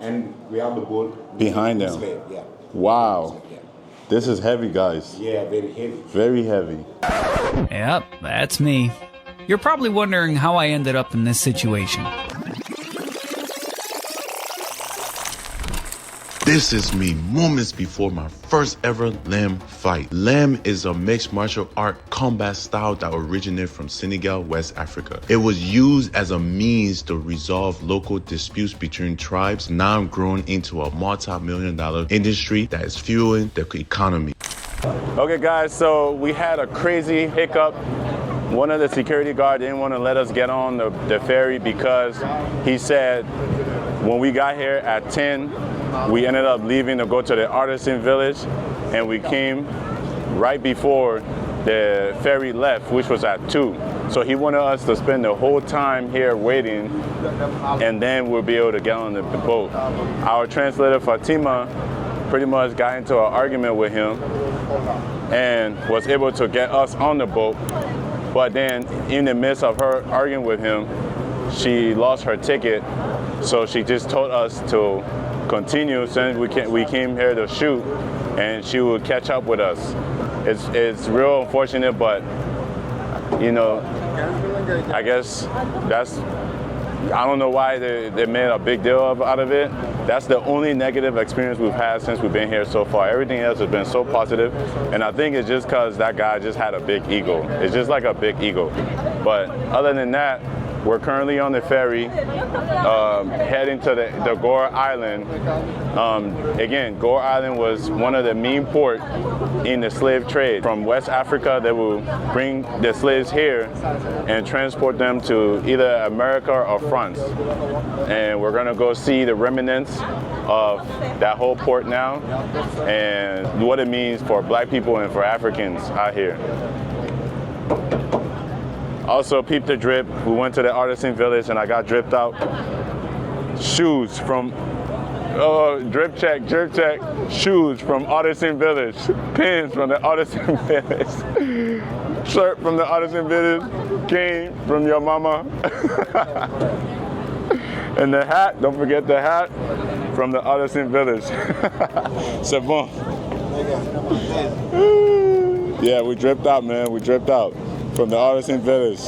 And we have the boat behind them. Slave, yeah. Wow. Yeah. This is heavy, guys. Yeah, very heavy. Very heavy. Yep, that's me. You're probably wondering how I ended up in this situation. This is me moments before my first ever lamb fight. Lamb is a mixed martial art combat style that originated from Senegal, West Africa. It was used as a means to resolve local disputes between tribes, now grown into a multi-million-dollar industry that is fueling the economy. Okay, guys, so we had a crazy hiccup. One of the security guards didn't want to let us get on the ferry because he said when we got here at 10, we ended up leaving to go to the artisan village, and we came right before the ferry left, which was at 2. So he wanted us to spend the whole time here waiting, and then we'll be able to get on the boat. Our translator, Fatima, pretty much got into an argument with him and was able to get us on the boat. But then in the midst of her arguing with him, she lost her ticket. So she just told us to continue since we came here to shoot, and she would catch up with us. It's real unfortunate, but you know, I guess I don't know why they made a big deal out of it. That's the only negative experience we've had since we've been here so far. Everything else has been so positive, and I think it's just because that guy just had a big ego. It's just like a big ego. But other than that, we're currently on the ferry, heading to the Gorée Island. Again, Gorée Island was one of the main ports in the slave trade. From West Africa, they will bring the slaves here and transport them to either America or France. And we're gonna go see the remnants of that whole port now and what it means for Black people and for Africans out here. Also, peep the drip. We went to the artisan village and I got dripped out. Shoes from, drip check. Shoes from artisan village. Pins from the artisan village. Shirt from the artisan village. Cane from your mama. And the hat, don't forget the hat from the artisan village. C'est bon. Yeah, we dripped out, man. We dripped out. From the artisan village.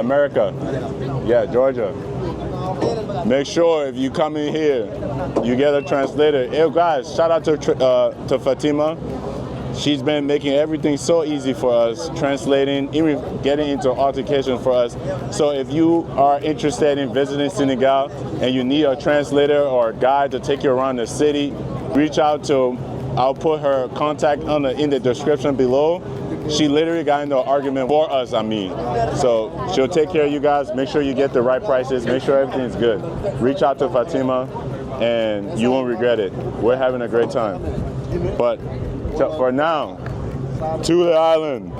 America. Yeah, Georgia. Make sure if you come in here, you get a translator. Hey guys, shout out to Fatima. She's been making everything so easy for us, translating, even getting into altercation for us. So if you are interested in visiting Senegal and you need a translator or a guide to take you around the city, reach out to, I'll put her contact in the description below. She literally got into an argument for us, So she'll take care of you guys. Make sure you get the right prices. Make sure everything's good. Reach out to Fatima and you won't regret it. We're having a great time. But for now, to the island.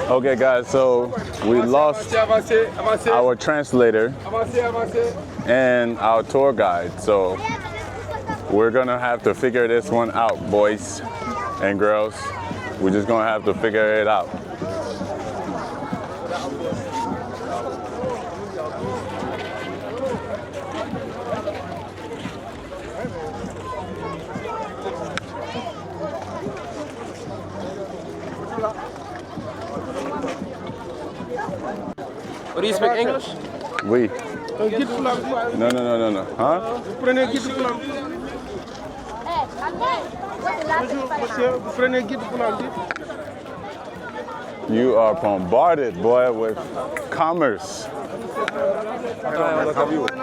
Okay guys, so we lost our translator and our tour guide, so we're gonna have to figure this one out, boys and girls. We're just gonna have to figure it out. Do you speak English? Oui. Un guide flambe. Non. Hein? Vous prenez un guide flambe. Bonjour, monsieur. Vous prenez un guide flambe. You are bombarded, boy, with commerce.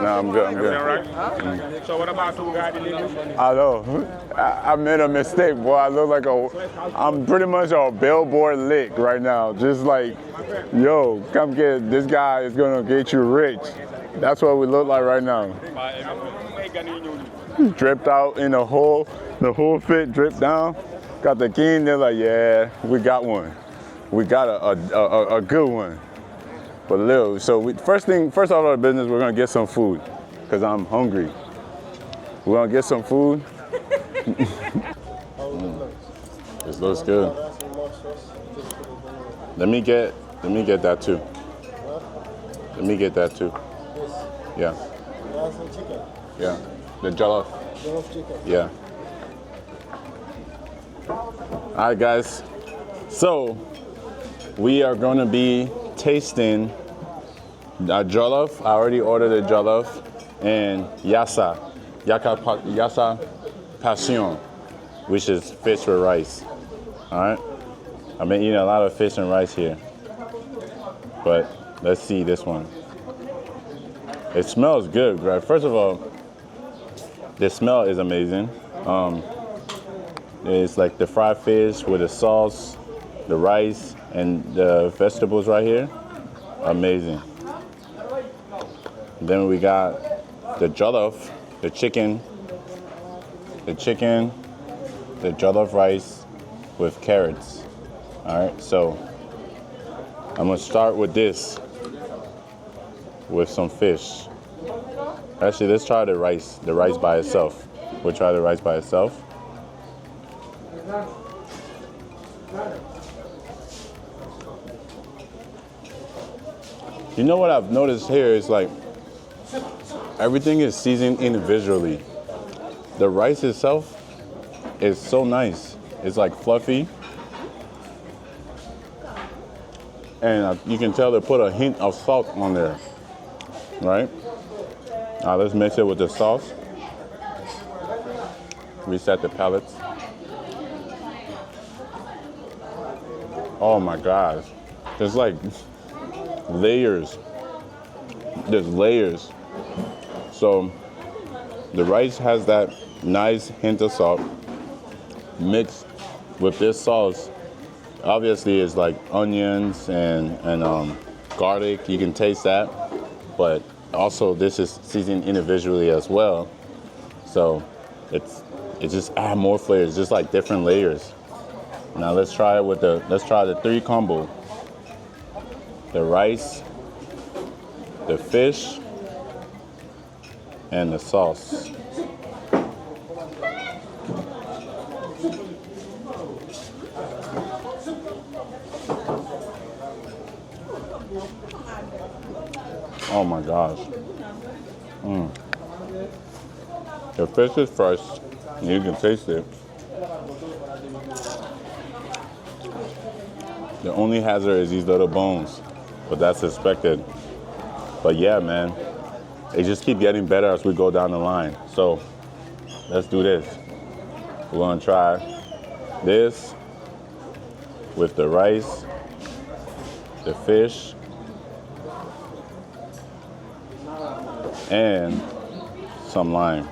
No, I'm good. So what about two guys? I know. I made a mistake, boy. I look like I'm pretty much a billboard lick right now. Just like, yo, come get, this guy is gonna get you rich. That's what we look like right now. Dripped out in the whole fit dripped down. Got the king, they're like, yeah, we got one. We got a good one. But Lil, so first off our business, we're gonna get some food, cause I'm hungry. We're gonna get some food. This looks good. Let me get that too. Let me get that too. Yeah. Yeah. The jollof. Yeah. All right, guys. So we are gonna be tasting jollof. I already ordered a jollof and yassa passion, which is fish with rice. All right. I've been eating a lot of fish and rice here, but let's see this one. It smells good, right? First of all, the smell is amazing. It's like the fried fish with the sauce, the rice, and the vegetables right here. Amazing. Then we got the jollof, the chicken, the jollof rice with carrots. All right, so I'm gonna start with this, with some fish. Actually, let's try the rice by itself. We'll try the rice by itself. You know what I've noticed here is like everything is seasoned individually. The rice itself is so nice. It's like fluffy. And you can tell they put a hint of salt on there, right? Now let's mix it with the sauce. Reset the palates. Oh my gosh. There's like layers. There's layers. So the rice has that nice hint of salt mixed with this sauce. Obviously it's like onions and garlic. You can taste that. But also this is seasoned individually as well. So it just adds more flavors, just like different layers. Now let's try the three combo. The rice, the fish, and the sauce. Oh my gosh. The fish is fresh. You can taste it. The only hazard is these little bones, but that's expected. But yeah, man, it just keep getting better as we go down the line. So let's do this. We're gonna try this with the rice, the fish, and some lime.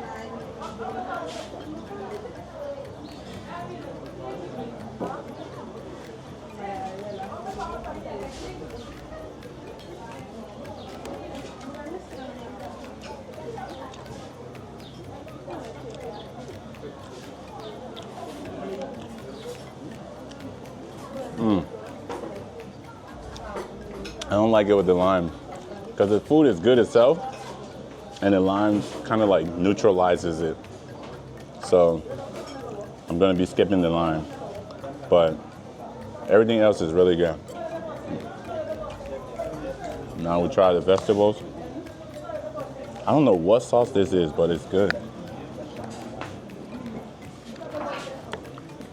I don't like it with the lime because the food is good itself and the lime kind of like neutralizes it. So I'm gonna be skipping the lime, but everything else is really good. Now we try the vegetables. I don't know what sauce this is, but it's good.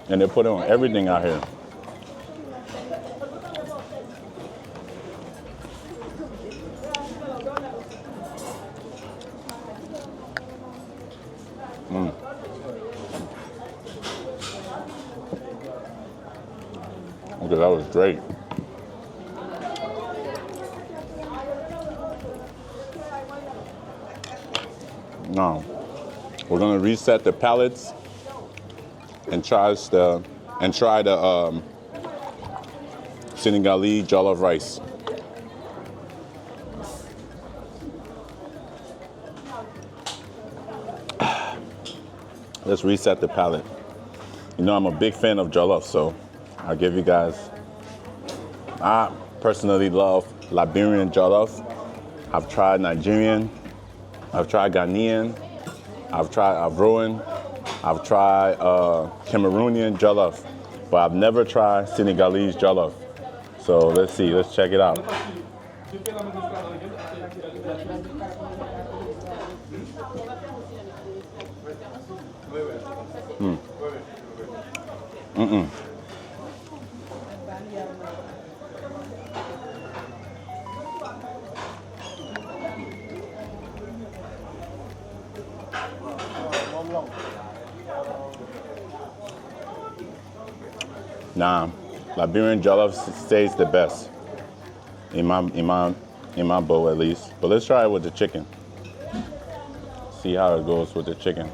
And they put it on everything out here. Okay, that was great. Now, we're gonna reset the palates and try the Senegalese jollof rice. Let's reset the palate. You know, I'm a big fan of jollof, so I'll give you guys. I personally love Liberian jollof. I've tried Nigerian. I've tried Ghanaian. I've tried Ivorian. I've tried Cameroonian jollof, but I've never tried Senegalese jollof. So let's see. Let's check it out. Nah, Liberian jollof stays the best in my bowl at least. But let's try it with the chicken. See how it goes with the chicken.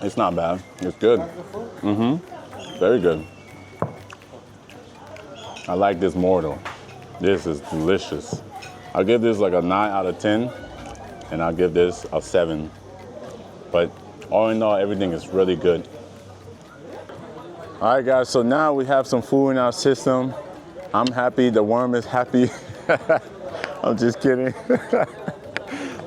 It's not bad. It's good. Very good. I like this more though. This is delicious. I'll give this like a 9 out of 10, and I'll give this a 7. But all in all, everything is really good. All right, guys, so now we have some food in our system. I'm happy, the worm is happy. I'm just kidding.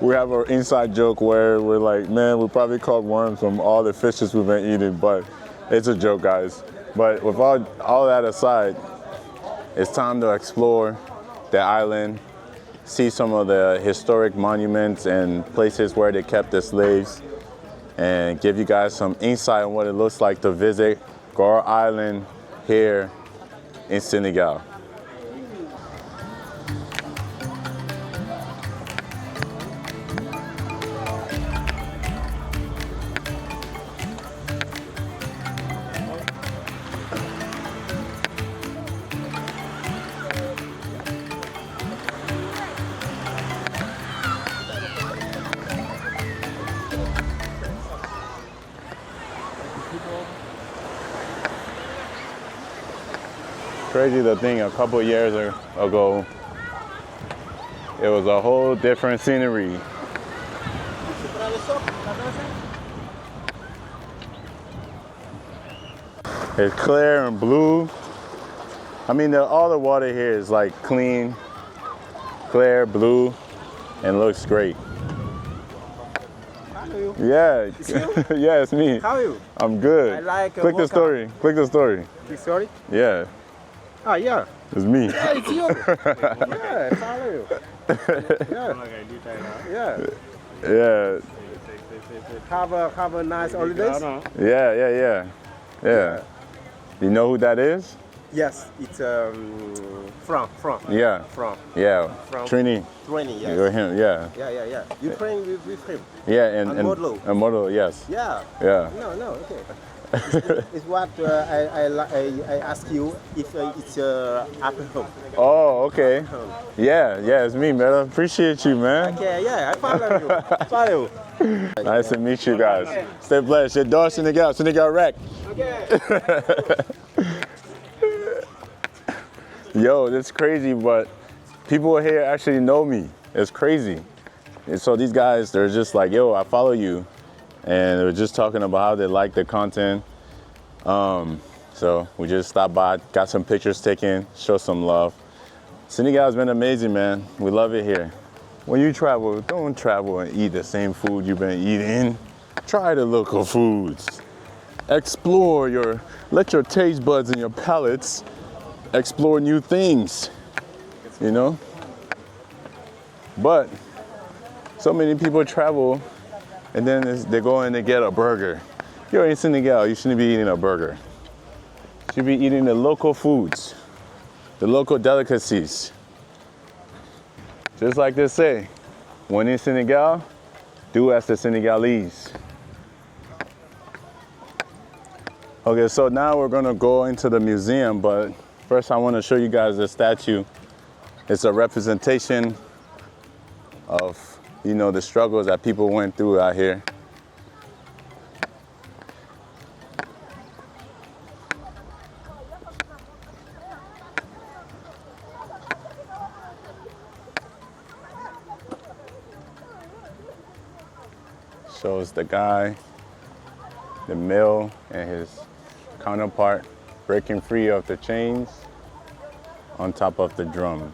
We have an inside joke where we're like, man, we probably caught worms from all the fishes we've been eating, but it's a joke, guys. But with all that aside, it's time to explore the island, see some of the historic monuments and places where they kept the slaves, and give you guys some insight on what it looks like to visit Gorée Island here in Senegal. Crazy to think a couple of years ago, it was a whole different scenery. It's clear and blue. I mean, all the water here is like clean, clear, blue, and looks great. How are you? Yeah, It's you? yeah, it's me. How are you? I'm good. I like Click the vodka. story. Click the story. Big story? Yeah, Ah, yeah. it's me. Yeah, it's you. Yeah, follow you. Yeah. Yeah. Yeah, Have a nice holidays. yeah. You know who that is? Yes, it's from. Yeah, From yeah. From- Trini, training. Yes. you're him. Yeah, Yeah. You train with him. yeah, and model. a model. Yes. Yeah. Yeah. No, okay. It's what I ask you if it's after home. Oh, okay. Yeah, it's me, man. I appreciate you, man. Okay, yeah, I follow you. Follow. Nice to meet you guys. Stay blessed. Your daughter, Senegal Rec. Okay. Yo, that's crazy, but people here actually know me. It's crazy. And so these guys, they're just like, yo, I follow you. And they were just talking about how they like the content. So we just stopped by, got some pictures taken, show some love. Senegal has been amazing, man. We love it here. When you travel, don't travel and eat the same food you've been eating. Try the local foods. Explore let your taste buds and your palates explore new things, you know? But So many people travel, and then they go in to get a burger. You're in Senegal, you shouldn't be eating a burger. You should be eating the local foods, the local delicacies. Just like they say, when in Senegal, do as the Senegalese. Okay, so now we're gonna go into the museum, but first I wanna show you guys the statue. It's a representation of, you know, the struggles that people went through out here. Shows the guy, the male and his counterpart breaking free of the chains on top of the drum.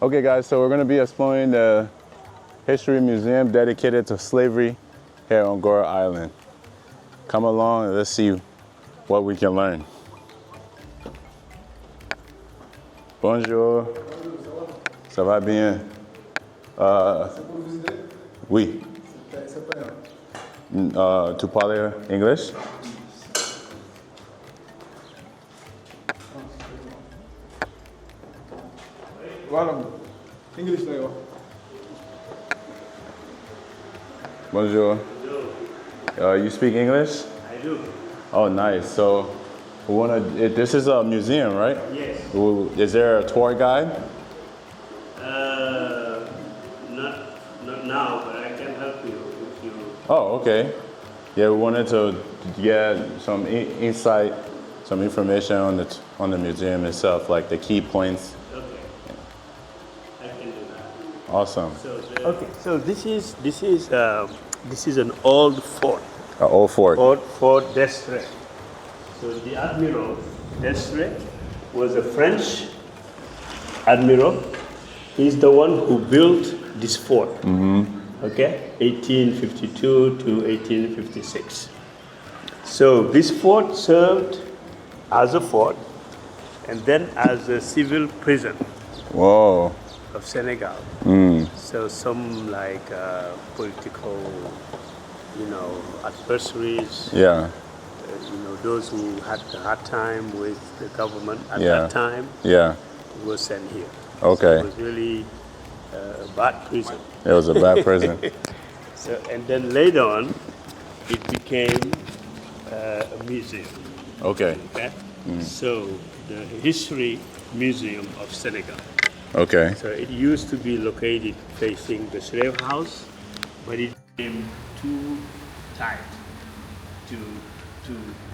Okay guys, so we're going to be exploring the history museum dedicated to slavery here on Gorée Island. Come along and let's see what we can learn. Bonjour. Ça va bien? Oui. Tu parles English? Waarom? English lay wax. Bonjour. You speak English? I do. Oh, nice. So, this is a museum, right? Yes. Is there a tour guide? Not now, but I can help you if you. Oh, okay. Yeah, we wanted to get some insight, some information on the museum itself, like the key points. Okay. I can do that. Awesome. Okay. So this is an old fort. An old fort. Fort d'Estrée. So the Admiral d'Estrée was a French admiral. He's the one who built this fort. Okay, 1852 to 1856. So this fort served as a fort and then as a civil prison Whoa. of Senegal. So some like political, adversaries. Yeah. Those who had a hard time with the government at Yeah. that time Yeah. were sent here. Okay. So it was really a bad prison. It was a bad prison. So, and then later on, it became a museum. Okay. Okay? So the History Museum of Senegal. Okay. So it used to be located facing the slave house, but it became too tight to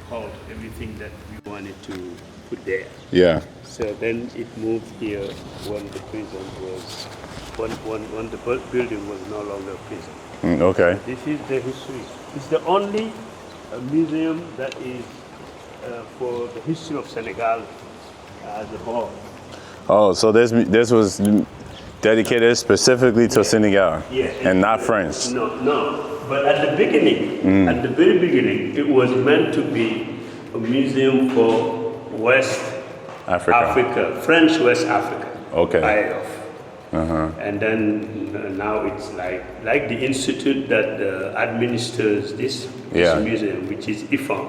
hold everything that we wanted to put there. Yeah. So then it moved here when the prison was, when the building was no longer a prison. Okay. This is the history. It's the only museum that is for the history of Senegal as a whole. Oh, so this was dedicated specifically to Senegal, Yeah. and not French. No. But at the beginning, at the very beginning, it was meant to be a museum for West Africa, French West Africa. Okay. IOF. And then now it's like the institute that administers this Yeah. museum, which is IFAN,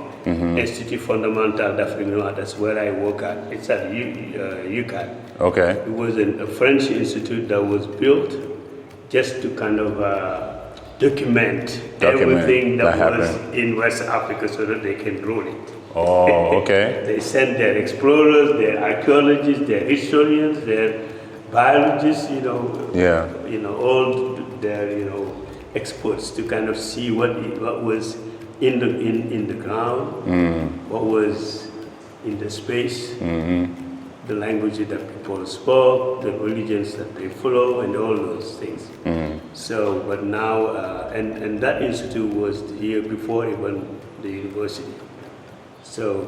Institut Fondamental d'Afrique Noire. That's where I work at. It's at UCAD. Okay. It was a French institute that was built just to kind of document everything that was happened in West Africa so that they can rule it. Oh, okay. They sent their explorers, their archaeologists, their historians, their biologists, Yeah. all their, experts to kind of see what was in the ground, what was in the space, the languages that people spoke, the religions that they follow, and all those things. So, but now, and that institute was here before even the university. So,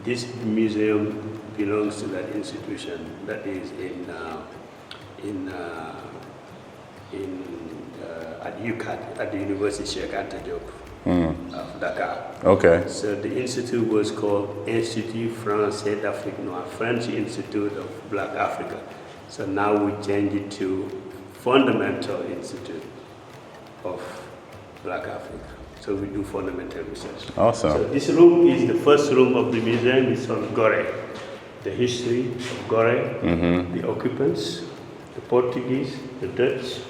this museum belongs to that institution that is in at UCAT, at the University Cheikh Anta Diop of Dakar. Okay. So the institute was called Institut Français d'Afrique Noire, French Institute of Black Africa. So now we changed it to Fundamental Institute of Black Africa. So we do fundamental research. Awesome. So this room is the first room of the museum. It's on Gorée, the history of Gorée, the occupants, the Portuguese, the Dutch.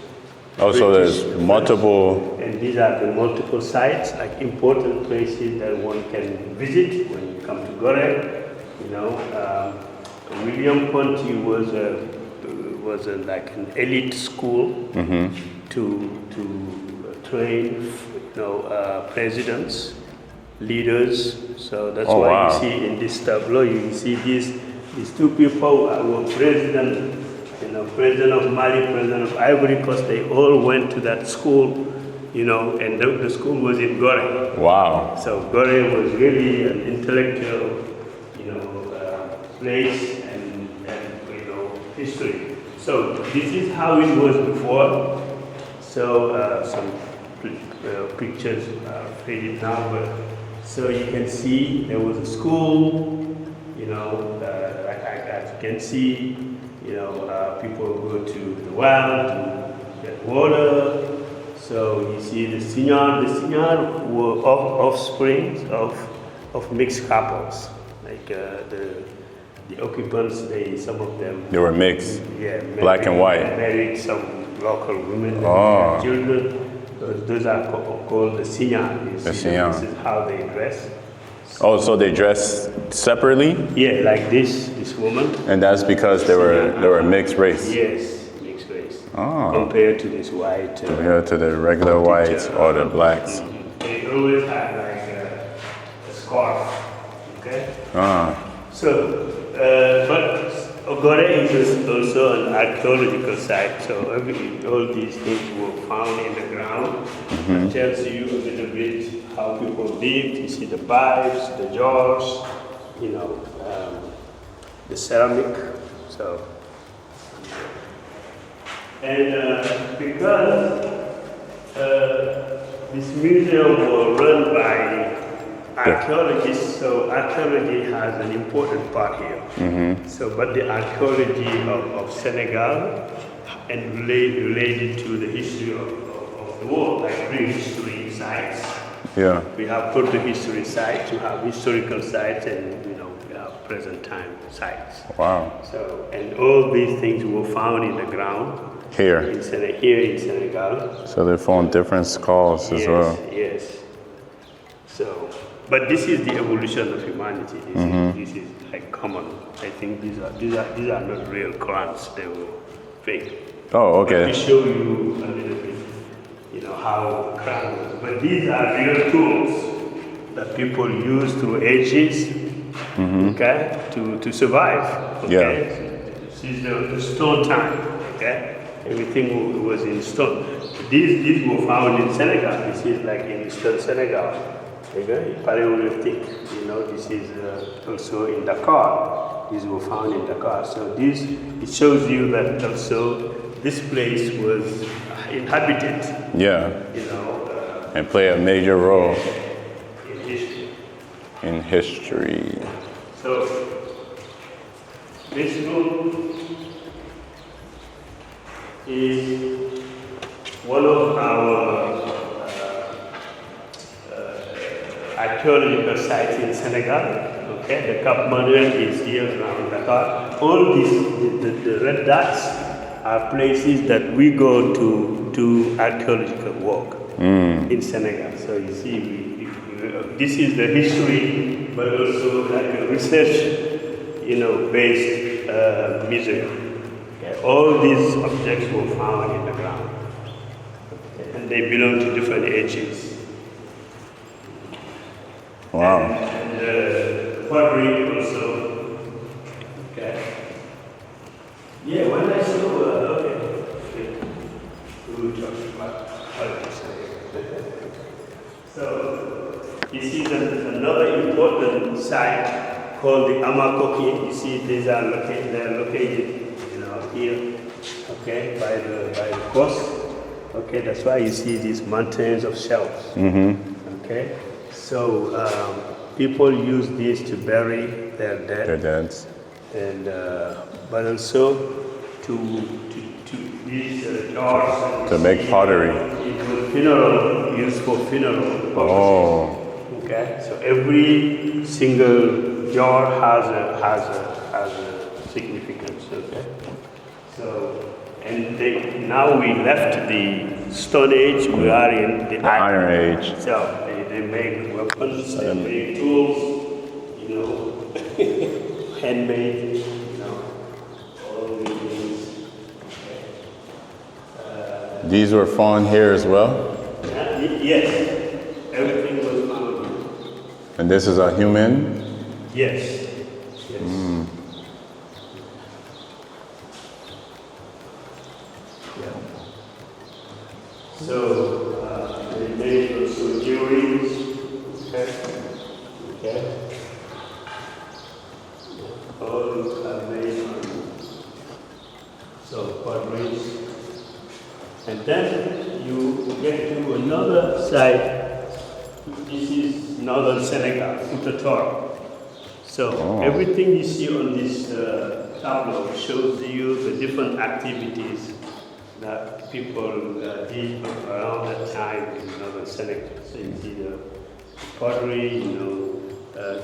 So British, there's multiple. and these are the multiple sites, like important places that one can visit when you come to Gorée. You know, William Ponty was like an elite school to train, presidents, leaders. So that's why wow. you see in this tableau, you see these two people were president. President of Mali, president of Ivory Coast, they all went to that school, and the school was in Gorée. Wow. So Gorée was really an intellectual, place and history. So this is how it was before. So some pictures are faded now, but so you can see there was a school, as you can see. People go to the well to get water. So you see the Seigneur were offsprings of mixed couples. Like the occupants, some of them. They were mixed. Yeah, black and white. Married some local women and Oh. children. Those are called the Seigneur. The Seigneur. This is how they dress. Oh, so they dress separately, Yeah, like this woman. and that's because they were mixed race. Yes, mixed race. Oh. Compared to this white. Compared to the regular whites or the blacks. They always have like a scarf. Okay. So, but Gorée is also an archaeological site. So all these things were found in the ground. It tells you a little bit how people lived. You see the pipes, the jars, the ceramic. So, and because this museum was run by archaeologists, so archaeology has an important part here. So, but the archaeology of Senegal and related to the history of the world, like prehistory sites. Yeah. We have proto-history sites, we have historical sites, and we have present time sites. Wow. So, and all these things were found in the ground Here. in Senegal. So they found different skulls as well. Yes. So, but this is the evolution of humanity. This is like common. I think these are not real crowns. They were fake. Oh, But okay. to show you a little bit, how crown was. But these are real tools that people use through ages, okay, to survive. Okay. This is the stone time. Okay. Everything was in stone. These were found in Senegal. This is like in eastern Senegal. Okay, Paleolithic. This is also in Dakar. These were found in Dakar. So it shows you that also this place was inhabited. Yeah. And play a major role in history. in history. So this room is one of our archaeological sites in Senegal. Okay, the Cap Manuel is here around Dakar. All these, the red dots are places that we go to do archaeological work in Senegal. So you see, this is the history, but also like a research, based museum. Okay. All these objects were found in the ground, and they belong to different ages. Wow. And pottery also. Okay. Yeah, when I saw, we will talk about pottery. So, this is another important site called the Amakoki. You see, they're located, here, okay, by the coast. Okay, that's why you see these mountains of shells. Okay, so people use these to bury their dead. Their dads. And but also to these jars To make pottery. funeral, used for funeral purposes. Oh. Okay, so every single jar has a significance. Okay, so and now we left the Stone Age. We are in the Iron Age. So they make weapons, they make tools, you know, handmade, you know, all these things. These were found here as well? Yes, everything was found here. And this is a human? Yes, yes. Yeah. So they made also jewelries. Okay. All are made on potteries. And then you get to another side. This is northern Senegal, Fouta. So everything you see on this tableau shows you the different activities that people did around that time in northern Senegal. So you see the pottery, you know,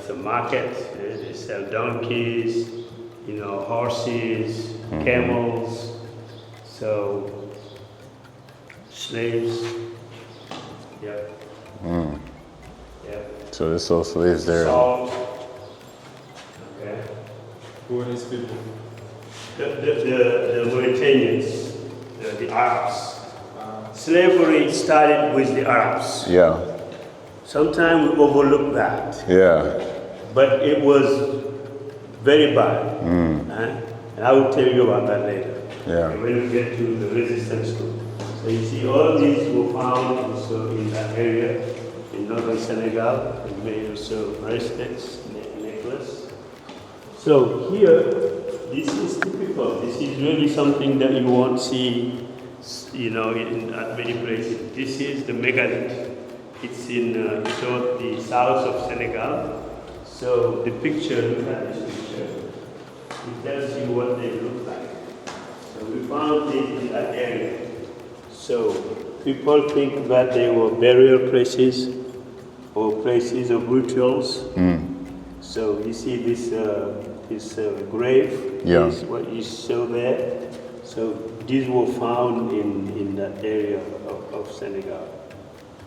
the market, they sell donkeys, you know, horses, camels, so slaves. Yeah. Yeah. So there's also slaves there. Salt. Okay. Who are these people? The Mauritanians, the Arabs. Slavery started with the Arabs. Yeah. Sometimes we overlook that, Yeah. but it was very bad. And I will tell you about that later. Yeah. When we get to the resistance group. So you see all these were found also in that area, in northern Senegal. We made also bracelets, necklace. So here, this is typical. This is really something that you won't see, you know, in many places. This is the megalith. It's in the south of Senegal. So the picture, look at this picture. It tells you what they look like. So we found this in that area. So people think that they were burial places or places of rituals. So you see this grave, Yeah. is what you saw there. So these were found in that area of Senegal.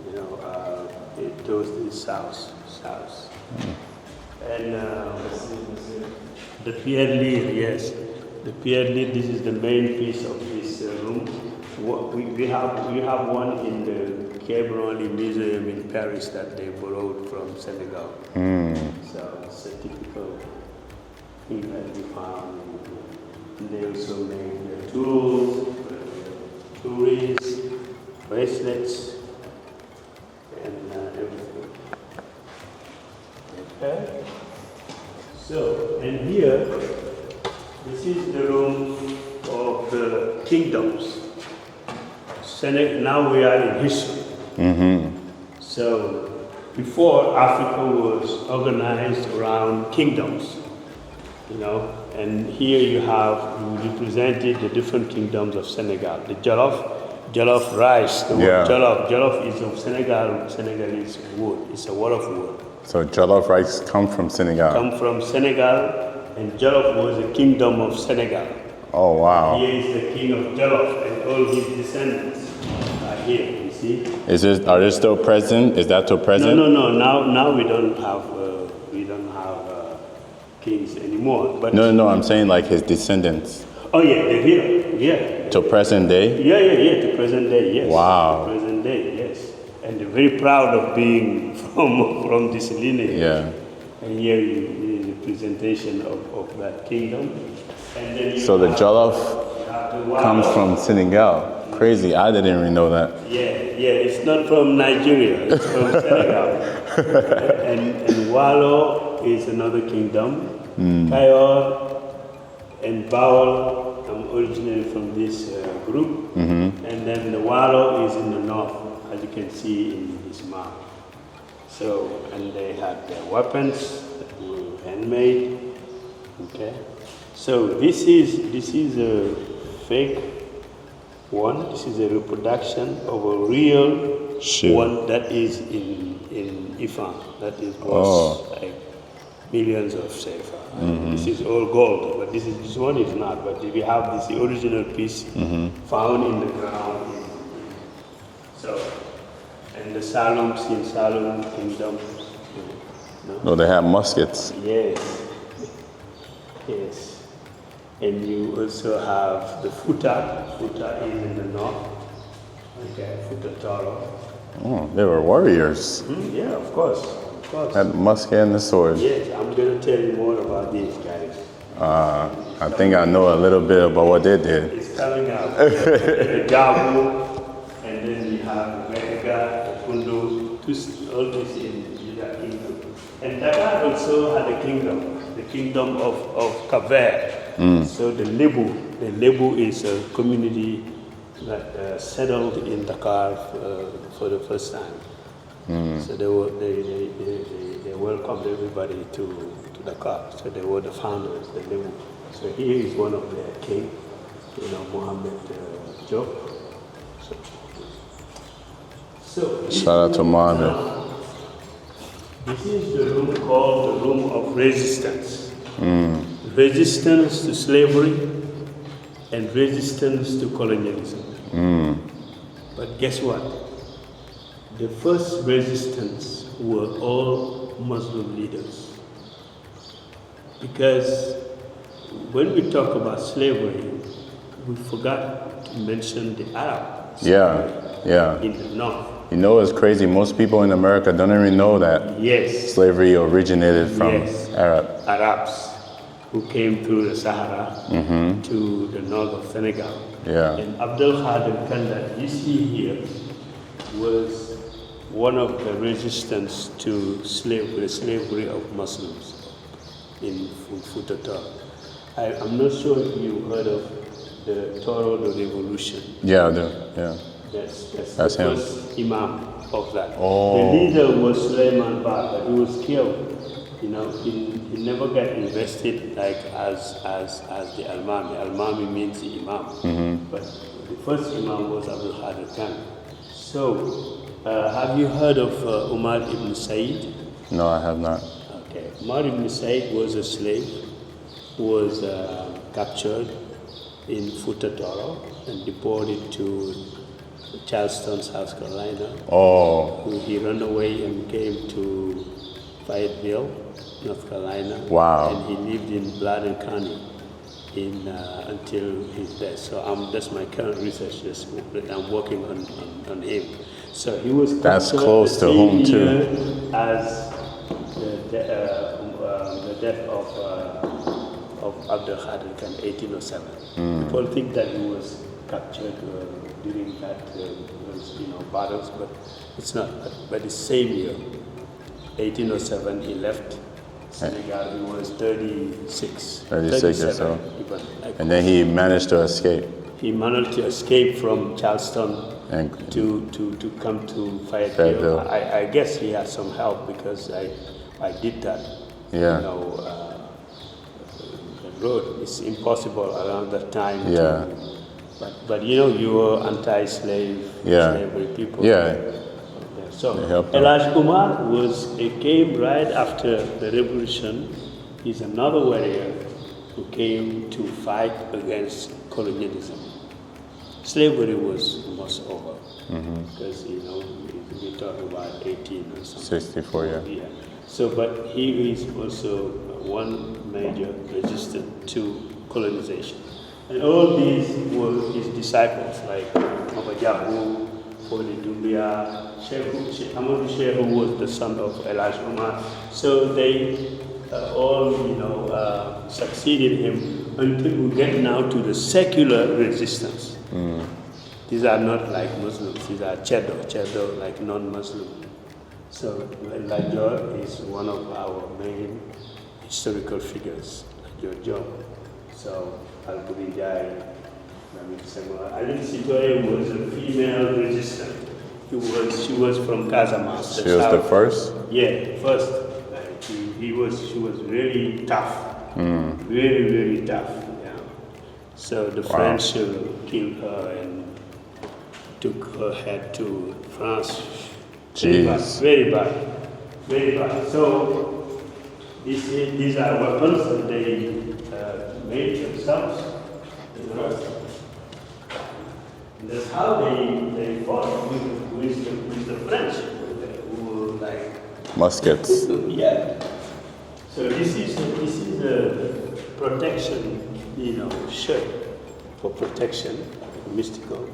You know, towards the south. And the Pierre-Lire, yes. The Pierre-Lire, this is the main piece of this room. We have one in the Quai Branly Museum in Paris that they borrowed from Senegal. So it's a typical thing that we found. And they also made tools, jewelries, bracelets, and everything. Okay. So, and here, this is the room of the kingdoms. Now we are in history. So, before Africa was organized around kingdoms, you know, and here you represented the different kingdoms of Senegal. The Jollof rice, the word Jollof is of Senegalese wood. It's a word of wood. So jollof rice come from Senegal. Come from Senegal, and Jollof was a kingdom of Senegal. Oh wow. Here is the king of Jollof, and all his descendants are here. You see? Are they still present? Is that still present? No. Now we don't have kings anymore. But No. I'm saying like his descendants. Oh yeah, they're here. Yeah. To present day. Yeah. To present day, yes. Wow. To present day, yes. And they're very proud of being from this lineage. Yeah. And here is the presentation of that kingdom. And then So the jollof comes from Senegal. Crazy, I didn't even know that. Yeah, it's not from Nigeria, it's from Senegal. and Walo is another kingdom. Kayor and Bawal I'm originally from this group, and then the Wallo is in the north, as you can see in this map. So, and they had their weapons that were handmade. Okay, so this is a fake one. This is a reproduction of a real one that is in Ifan. That is worth like millions of CFA. This is all gold, but this one is not. But we have this original piece found in the ground. So, and the Salums in Salum Kingdom. No, they have muskets. Yes. Yes. And you also have the Futa. Futa is in the north. Okay, Futa Toro. Oh, they were warriors. Yeah, of course. Of course. Had the musket and the sword. Yes, I'm going to tell you more about these guys. I think I know a little bit about what they did. It's coming out. The Javu, and then you have the Vega, the Kundu, all this in Judah Kingdom. And Dakar also had a kingdom of Kaver. So the Lebu is a community that settled in Dakar for the first time. So they welcomed everybody to Dakar. So they were the founders, the Lebu. So here is one of their king, Mohammed Job. So Shout out to Mohammed. This is the room called the room of resistance. Resistance to slavery and resistance to colonialism. But guess what? The first resistance were all Muslim leaders. Because when we talk about slavery, we forgot to mention the Arab slavery in the north. You know it's crazy, most people in America don't even know that slavery originated from Arabs who came through the Sahara to the north of Senegal. And Abdel Khadim Khan that you see here was one of the resistance to the slavery of Muslims in Futa Toro. I'm not sure if you heard of the Toro the Revolution. Yeah, I do. That's That's the him. first imam of that. Oh. The leader was Suleiman Ba, but he was killed. He never got invested like as the Almami. Almami means the imam. But the first imam was Abdul Qadir Khan. So, have you heard of Umar ibn Said? No, I have not. Okay. Umar ibn Said was a slave who was captured in Futa Toro and deported to Charleston, South Carolina. He ran away and came to Fayetteville, North Carolina. And he lived in Bladden County until his death. So that's my current research. I'm working on him. So he was That's close to home too. As the death of Abdul Qadir Khan, 1807. People think that he was captured during that battles, but it's not. But the same year, 1807, he left Senegal. He was 36 or so. Even, And then he managed to escape. He managed to escape from Charleston to come to Fayetteville. I guess he had some help because I did that. The road is impossible around that time. But you were anti-slave, slavery people. So Elijah Umar came right after the revolution. He's another warrior who came to fight against colonialism. Slavery was almost over because we talk about 18 or something. 64, So, but he is also one major resistant to colonization. And all these were his disciples, like Mabajahu, Fodi Dumbia, Amadou Shehu was the son of Elijah Umar. So they all, succeeded him until we get now to the secular resistance. These are not like Muslims, these are Chedo, like non-Muslim. So Elijah is one of our main historical figures, Elijah Job. So Al-Kubinjai, Aline Sitoe was a female resistant. She was from Casamance. She was the first? Yeah, first. Like she was very tough. Very, very tough. Yeah. So the French killed her and took her head to France. Jeez. Very bad. Very bad. So these are weapons that they made themselves. You know. That's how they fought with the French, who were like muskets. Yeah. So this is a protection, shirt for protection, mystical.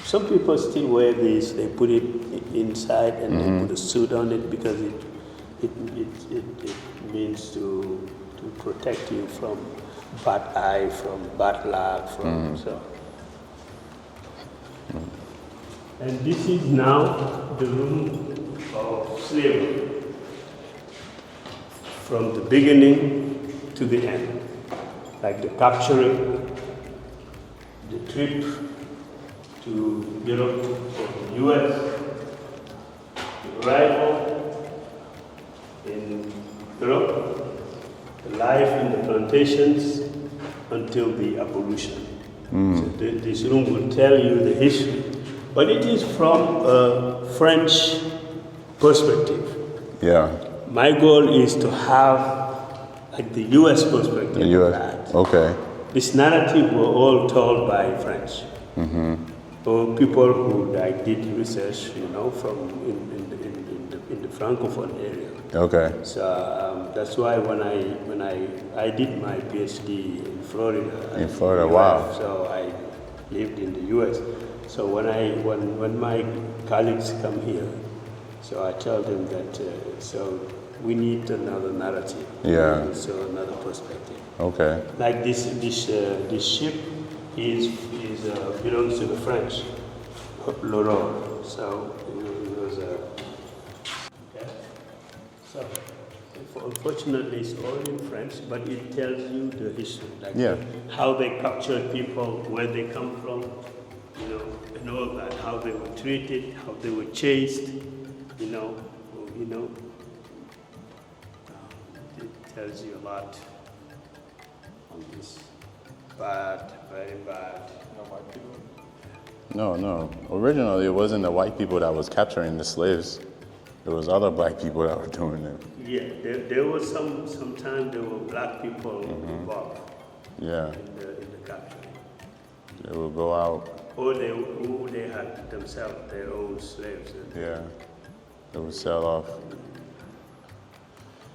Some people still wear this. They put it inside and they put a suit on it because it means to protect you from bad eye, from bad luck, from so. And this is now the room of slavery, from the beginning to the end, like the capturing, the trip to Europe or the US, the arrival in Europe, the life in the plantations until the abolition. So this room will tell you the history, but it is from a French perspective. Yeah. My goal is to have like the U.S. perspective. The U.S. Of that. Okay. This narrative were all told by French, or people who did research, from in the Francophone area. Okay. So that's why when I did my PhD in Florida. In Florida, wow. So I lived in the U.S. So when my colleagues come here, so I tell them that so we need another narrative. Yeah. So another perspective. Okay. Like this ship belongs to the French, L'Aurore. So it was okay. So unfortunately, it's all in French, but it tells you the history, like how they captured people, where they come from, and all that, how they were treated, how they were chased, it tells you a lot on this. Bad, very bad. No. Originally, it wasn't the white people that was capturing the slaves. It was other black people that were doing it. Yeah, there was sometimes there were black people involved. Yeah. In the capture. They would go out. Or they had themselves their own slaves. Yeah. They would sell off.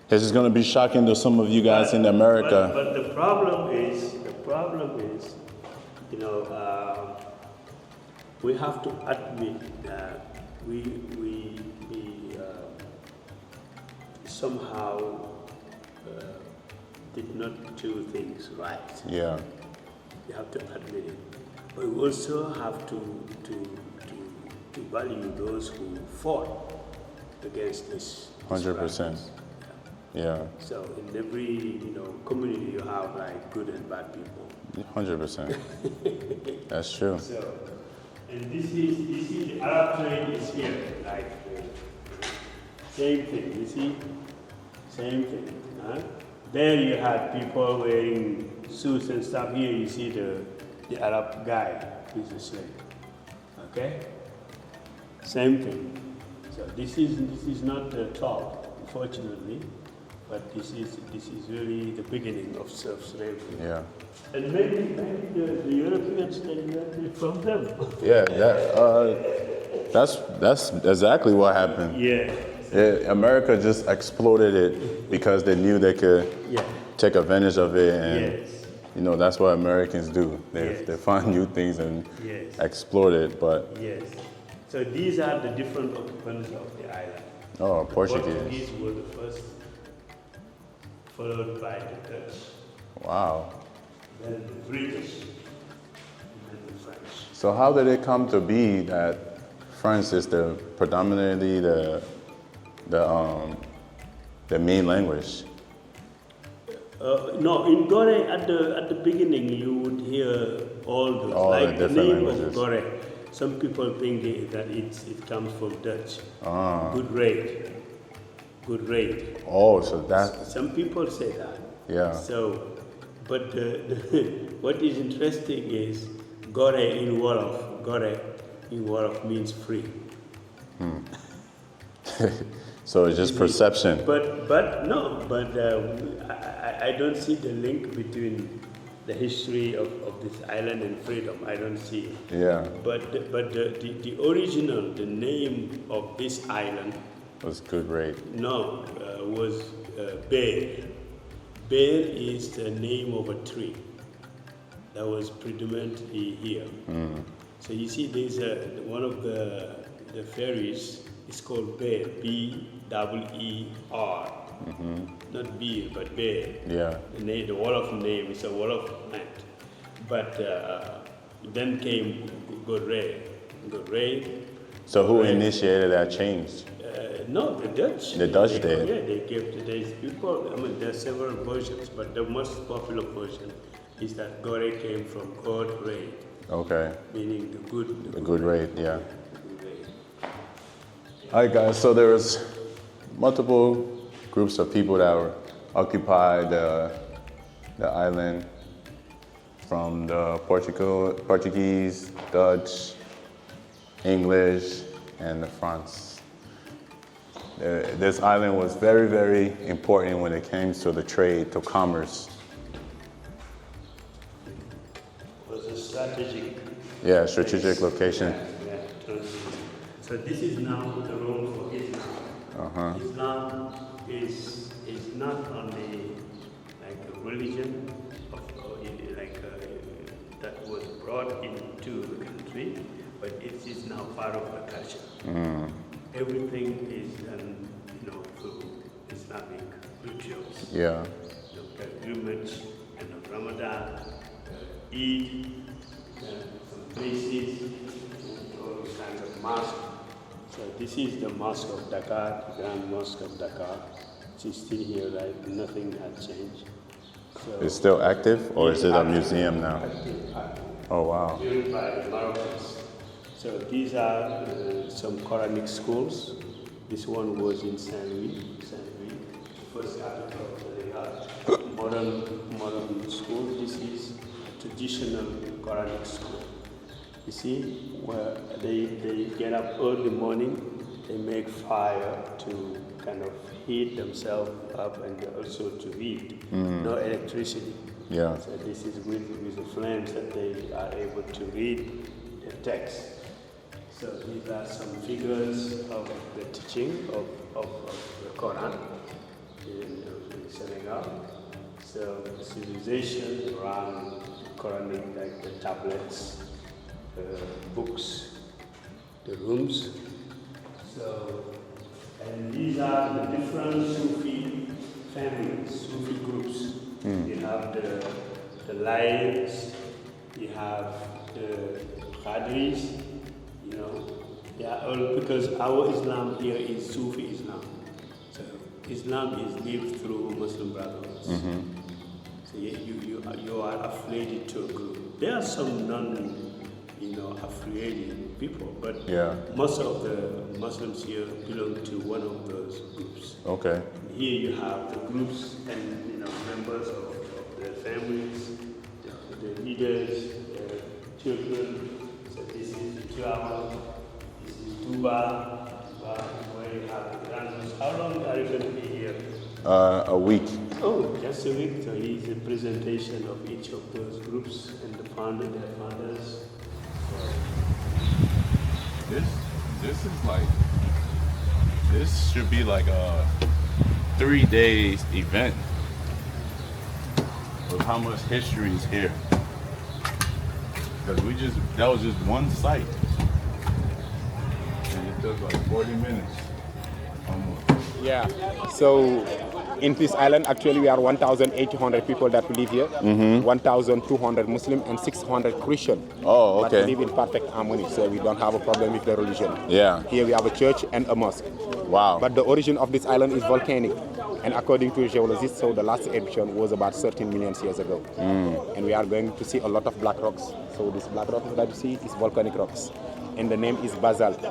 This is going to be shocking to some of you guys in America. But the problem is, we have to admit that we somehow did not do things right. Yeah. You have to admit it. But we also have to value those who fought against this. 100%. Yeah. So in every community you have like good and bad people. 100%. That's true. So, and this is the Arab trade is here, like same thing. You see, same thing. Huh? There you had people wearing suits and stuff. Here you see the Arab guy who's a slave. Okay. Same thing. So this is not the top, unfortunately. But this is really the beginning of slavery. Yeah. And maybe the Europeans they learned it from them. Yeah, that's exactly what happened. Yeah. America just exploded it because they knew they could take advantage of it, and that's what Americans do. They find new things and exploit it. But So these are the different occupants of the island. Oh, Portuguese. Portuguese were the first, followed by the Dutch. Wow. Then the British, and then the French. So how did it come to be that French is predominantly the main language? No, in Gorée at the beginning you would hear all those, All the like the different name languages. of Gorée. Some people think that it comes from Dutch. Ah. Good raid. Good raid. Oh, so that, Some people say that. yeah. So, but what is interesting is Gorée in Wolof means free. So it's just perception. But I don't see the link between the history of this island and freedom. I don't see it. Yeah, But the original, the name of this island, it was good rate. was Bear. Bear is the name of a tree that was predominantly here. So you see, there's one of the ferries is called Bear, B-E-E-R. Not beer, but bear. Yeah. The Wolof name is a Wolof land. But then came Gorée. So who initiated that change? No, the Dutch. The Dutch they, did. Yeah, they gave to these people. I mean, there are several versions, but the most popular version is that Gorée came from God Ray, Okay, meaning the good. the good rate, yeah. The good ray. All right, guys, so there was multiple groups of people that were occupied the island, from the Portuguese, Dutch, English, and the France. This island was very, very important when it came to the trade, to commerce. It was a strategic. Yeah, strategic location. Yeah, so this is now the role for Islam. Islam is not only like a religion that was brought into the country, but it is now part of the culture. Everything is done, through Islamic rituals. Yeah. The pilgrimage and of Ramadan, Eid, some places, all kinds of mosque. So this is the Mosque of Dakar, the Grand Mosque of Dakar. It's still here, right? Nothing has changed. So It's still active, or is it a museum now? active. Oh, wow. Built by the Moroccans. So these are some Quranic schools. This one was in Saint-Louis, the first capital of Senegal. Modern school. This is a traditional Quranic school. You see, where they get up early morning, they make fire to kind of heat themselves up and also to read. No electricity. Yeah. So this is with the flames that they are able to read the text. So these are some figures of the teaching of the Quran in Senegal. So civilization around Quranic, like the tablets, books, the rooms. So, and these are the different Sufi families, Sufi groups. You have the Lions, you have the Qadris, because our Islam here is Sufi Islam. So Islam is lived through Muslim brotherhoods. So you are affiliated to a group. There are some non-affiliated people, but most of the Muslims here belong to one of those groups. Okay. Here you have the groups and members of their families, the leaders, their children. So this is the Chihuahua, this is Duba, where you have the Grand Mosque. How long are you going to be here? A week. Oh, just a week. So he's a presentation of each of those groups and their founders. This should be like a 3-day event with how much history is here. Because that was just one site. And it took like 40 minutes almost. Yeah. So in this island, actually, we are 1,800 people that live here. 1,200 Muslim and 600 Christian. Oh, okay. But we live in perfect harmony, so we don't have a problem with the religion. Yeah. Here we have a church and a mosque. Wow. But the origin of this island is volcanic. And according to geologists, so the last eruption was about 13 million years ago. And we are going to see a lot of black rocks. So this black rocks that you see is volcanic rocks. And the name is basalt.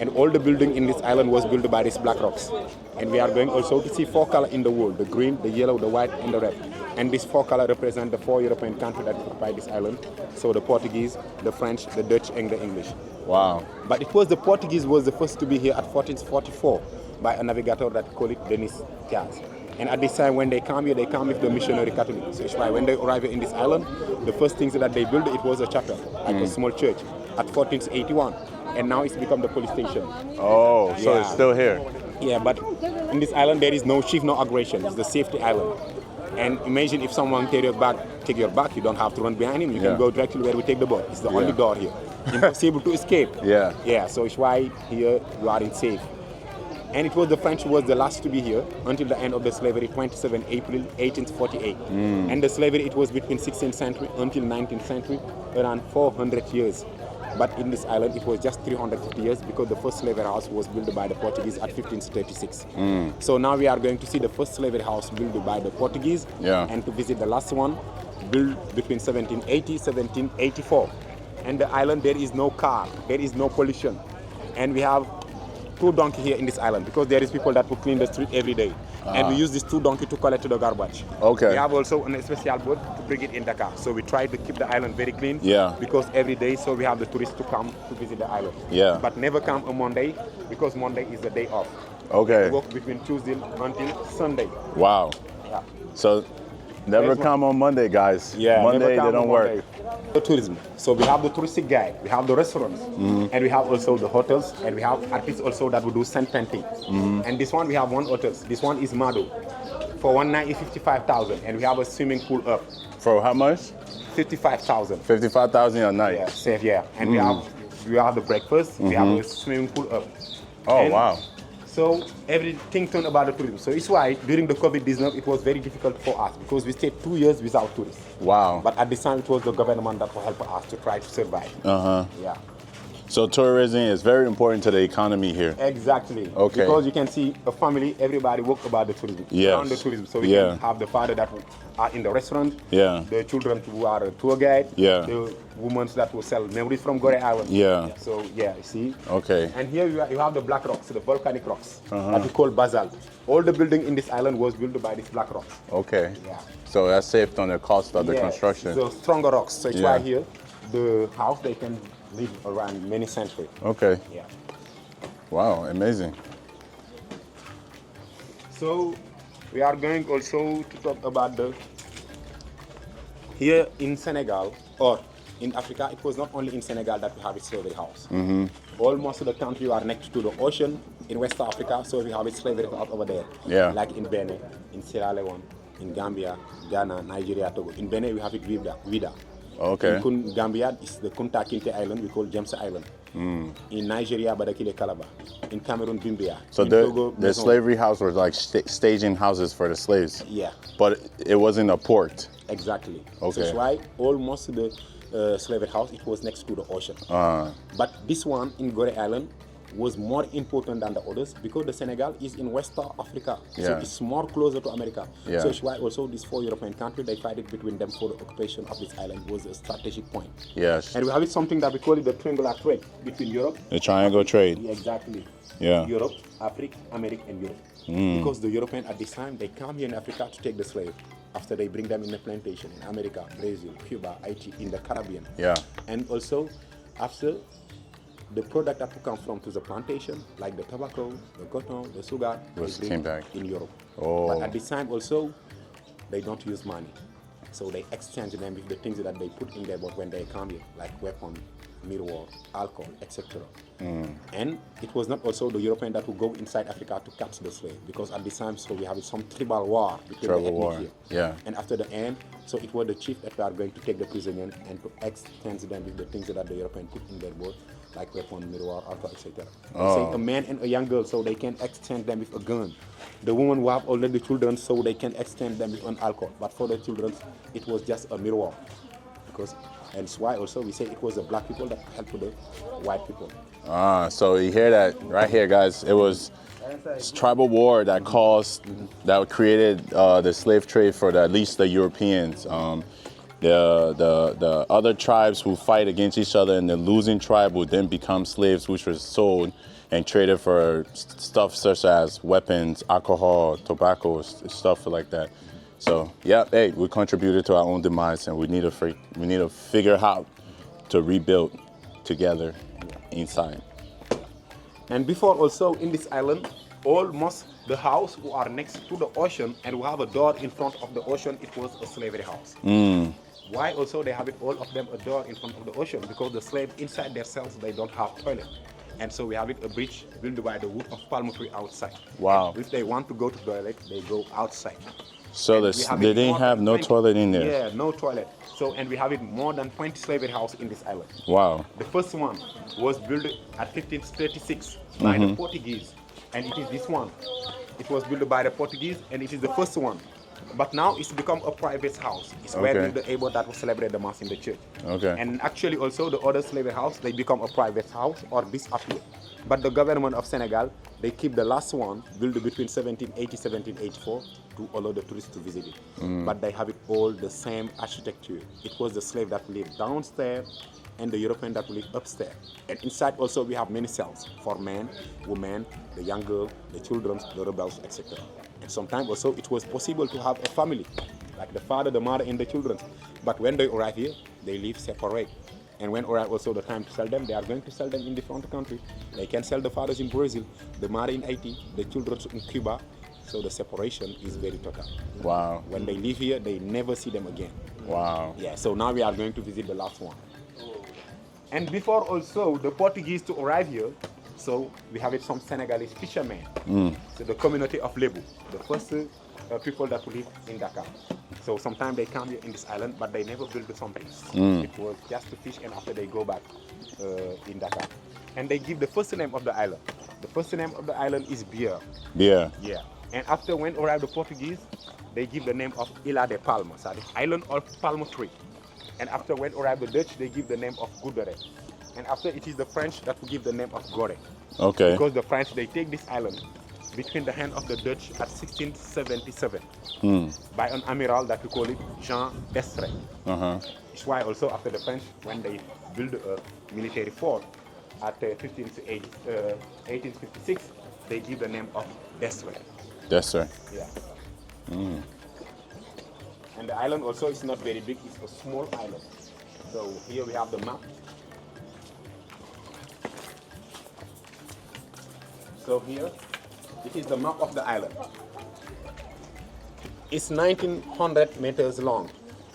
And all the building in this island was built by these black rocks. And we are going also to see 4 colors in the world: the green, the yellow, the white, and the red. And these 4 colors represent the 4 European countries that occupy this island. So the Portuguese, the French, the Dutch, and the English. Wow. But it was the Portuguese was the first to be here at 1444 by a navigator that called it Denis Diaz. And at this time, when they come here, they come with the missionary Catholics. So it's why when they arrive here in this island, the first things that they built, it was a chapel, like a small church, at 1481. And now it's become the police station. Oh, so it's Yeah. still here. Yeah, but in this island, there is no chief, no aggression. It's the safety island. And imagine if someone take your back, you don't have to run behind him. You Yeah. can go directly where we take the boat. It's the Yeah. only door here. Impossible to escape. Yeah. Yeah, so it's why here you are in safe. And it was the French who was the last to be here until the end of the slavery, 27 April 1848. And the slavery, it was between 16th century until 19th century, around 400 years. But in this island, it was just 350 years because the first slavery house was built by the Portuguese at 1536. So now we are going to see the first slavery house built by the Portuguese Yeah. and to visit the last one built between 1780 1784. And the island, there is no car, there is no pollution. And we have 2 donkeys here in this island because there is people that will clean the street every day. And we use these 2 donkeys to collect the garbage. Okay. We have also a special boat to bring it in Dakar. So we try to keep the island very clean. Yeah. Because every day, so we have the tourists to come to visit the island. Yeah. But never come on Monday because Monday is the day off. Okay. Work between Tuesday until Sunday. Wow. Yeah. So never There's come on Monday, guys. Yeah, Monday never they come don't on work. Monday. The tourism. So we have the touristic guide, we have the restaurants, and we have also the hotels, and we have artists also that will do scent painting. And this one we have 1 hotel. This one is Mado. For 1 night is 55,000, and we have a swimming pool up. For how much? 55,000. 55,000 a night. Yeah, safe, yeah. And we have the breakfast, we have a swimming pool up. Oh, And wow. So everything turned about the tourism. So it's why during the COVID-19 it was very difficult for us because we stayed 2 years without tourists. Wow. But at this time it was the government that will help us to try to survive. Yeah. So tourism is very important to the economy here. Exactly. Okay. Because you can see a family, everybody work about the tourism. Yes. Around the tourism. So we Yeah. can have the father that are in the restaurant. Yeah. The children who are a tour guide. Yeah. The women that will sell memories from Gorée Island. Yeah. So yeah, you see. Okay. And here you have the black rocks, the volcanic rocks that we call basalt. All the building in this island was built by these black rocks. Okay. Yeah. So that saved on the cost of the Yes, construction. the stronger rocks. So it's Yeah. why here the house they can live around many centuries. Okay. Yeah. Wow, amazing. So we are going also to talk about the here in Senegal or in Africa. It was not only in Senegal that we have a slavery house. Almost the country are next to the ocean in West Africa, so we have a slavery house over there. Yeah. Like in Benin, in Sierra Leone, in Gambia, Ghana, Nigeria, Togo. In Benin we have it Vida. Okay. In Gambia, it's the Kunta Kinte Island, we call James Island. In Nigeria, Badakile Calabar. In Cameroon, Bimbia. So in Togo, the Maison. slavery house was like staging houses for the slaves. Yeah, But it wasn't a port. exactly. So Okay. that's why almost the slavery house, it was next to the ocean. But this one in Gorée Island was more important than the others because the Senegal is in West Africa. So Yeah. it's more closer to America. Yeah. So it's why also these 4 European countries, they fight it between them for the occupation of this island was a strategic point. Yes. And we have it something that we call it the triangular trade between Europe. The triangle trade. Yeah, exactly. Yeah. Europe, Africa, America, and Europe. Because the Europeans at this time, they come here in Africa to take the slave. After they bring them in the plantation in America, Brazil, Cuba, Haiti, in the Caribbean. Yeah. And also, after the product that will come from to the plantation, like the tobacco, the cotton, the sugar, Was they came bring back. in Europe. Oh. But at this time also, they don't use money. So they exchange them with the things that they put in their boat when they come here, like weapons, mirror, alcohol, etc. And it was not also the European that would go inside Africa to catch the slave, because at this time, so we have some tribal war between Tribal the ethnic war, here. yeah. And after the end, so it was the chief that we are going to take the prisoners and to exchange them with the things that the European put in their boat like weapon, miroir, alcohol, etc. They say a man and a young girl, so they can exchange them with a gun. The woman who have already children, so they can exchange them with an alcohol. But for the children, it was just a miroir. Because, and that's why also we say it was the black people that helped the white people. So you hear that right here, guys. It was tribal war that that created the slave trade for at least the Europeans. The other tribes who fight against each other, and the losing tribe would then become slaves, which were sold and traded for stuff such as weapons, alcohol, tobacco, stuff like that. So yeah, hey, we contributed to our own demise, and we need to figure out how to rebuild together inside. And before also in this island, almost the house who are next to the ocean and who have a door in front of the ocean, it was a slavery house. Why also they have it, all of them, a door in front of the ocean? Because the slaves inside their cells, they don't have toilet. And so we have it, a bridge built by the wood of palm tree outside. Wow. And if they want to go to the toilet, they go outside. So they didn't have no toilet in there? Yeah, no toilet. So, and we have it more than 20 slavery houses in this island. Wow. The first one was built at 1536 by the Portuguese. And it is this one. It was built by the Portuguese, and it is the first one. But now it's become a private house. It's where the able that will celebrate the mass in the church. Okay. And actually also the other slavery house, they become a private house or disappear. But the government of Senegal, they keep the last one built between 1780 1784 to allow the tourists to visit it. But they have it all the same architecture. It was the slave that lived downstairs and the European that live upstairs. And inside also we have many cells for men, women, the young girl, the children, the rebels, etc. And sometimes also it was possible to have a family, like the father, the mother, and the children. But when they arrive here, they live separate. And when arrive also the time to sell them, they are going to sell them in different countries. They can sell the fathers in Brazil, the mother in Haiti, the children in Cuba. So the separation is very total. Wow. When they live here, they never see them again. Wow. Yeah, so now we are going to visit the last one. And before also the Portuguese to arrive here, so we have it some Senegalese fishermen. So the community of Lebu, the first people that live in Dakar. So sometimes they come here in this island, but they never build something. It was just to fish, and after they go back in Dakar. And they give the first name of the island. The first name of the island is Beer. Yeah. Yeah. And after when arrived the Portuguese, they give the name of Ilha de Palma, so the island of palm tree. And after when arrived the Dutch, they give the name of Gorée. And after it is the French that will give the name of Gorée. Okay. Because the French, they take this island between the hand of the Dutch at 1677 by an amiral that we call it Jean d'Estrée. It's why also after the French, when they build a military fort at 1856, they give the name of d'Estrée. D'Estrée. Yeah. And the island also is not very big, it's a small island. So here we have the map. So here, it is the map of the island. It's 1900 meters long,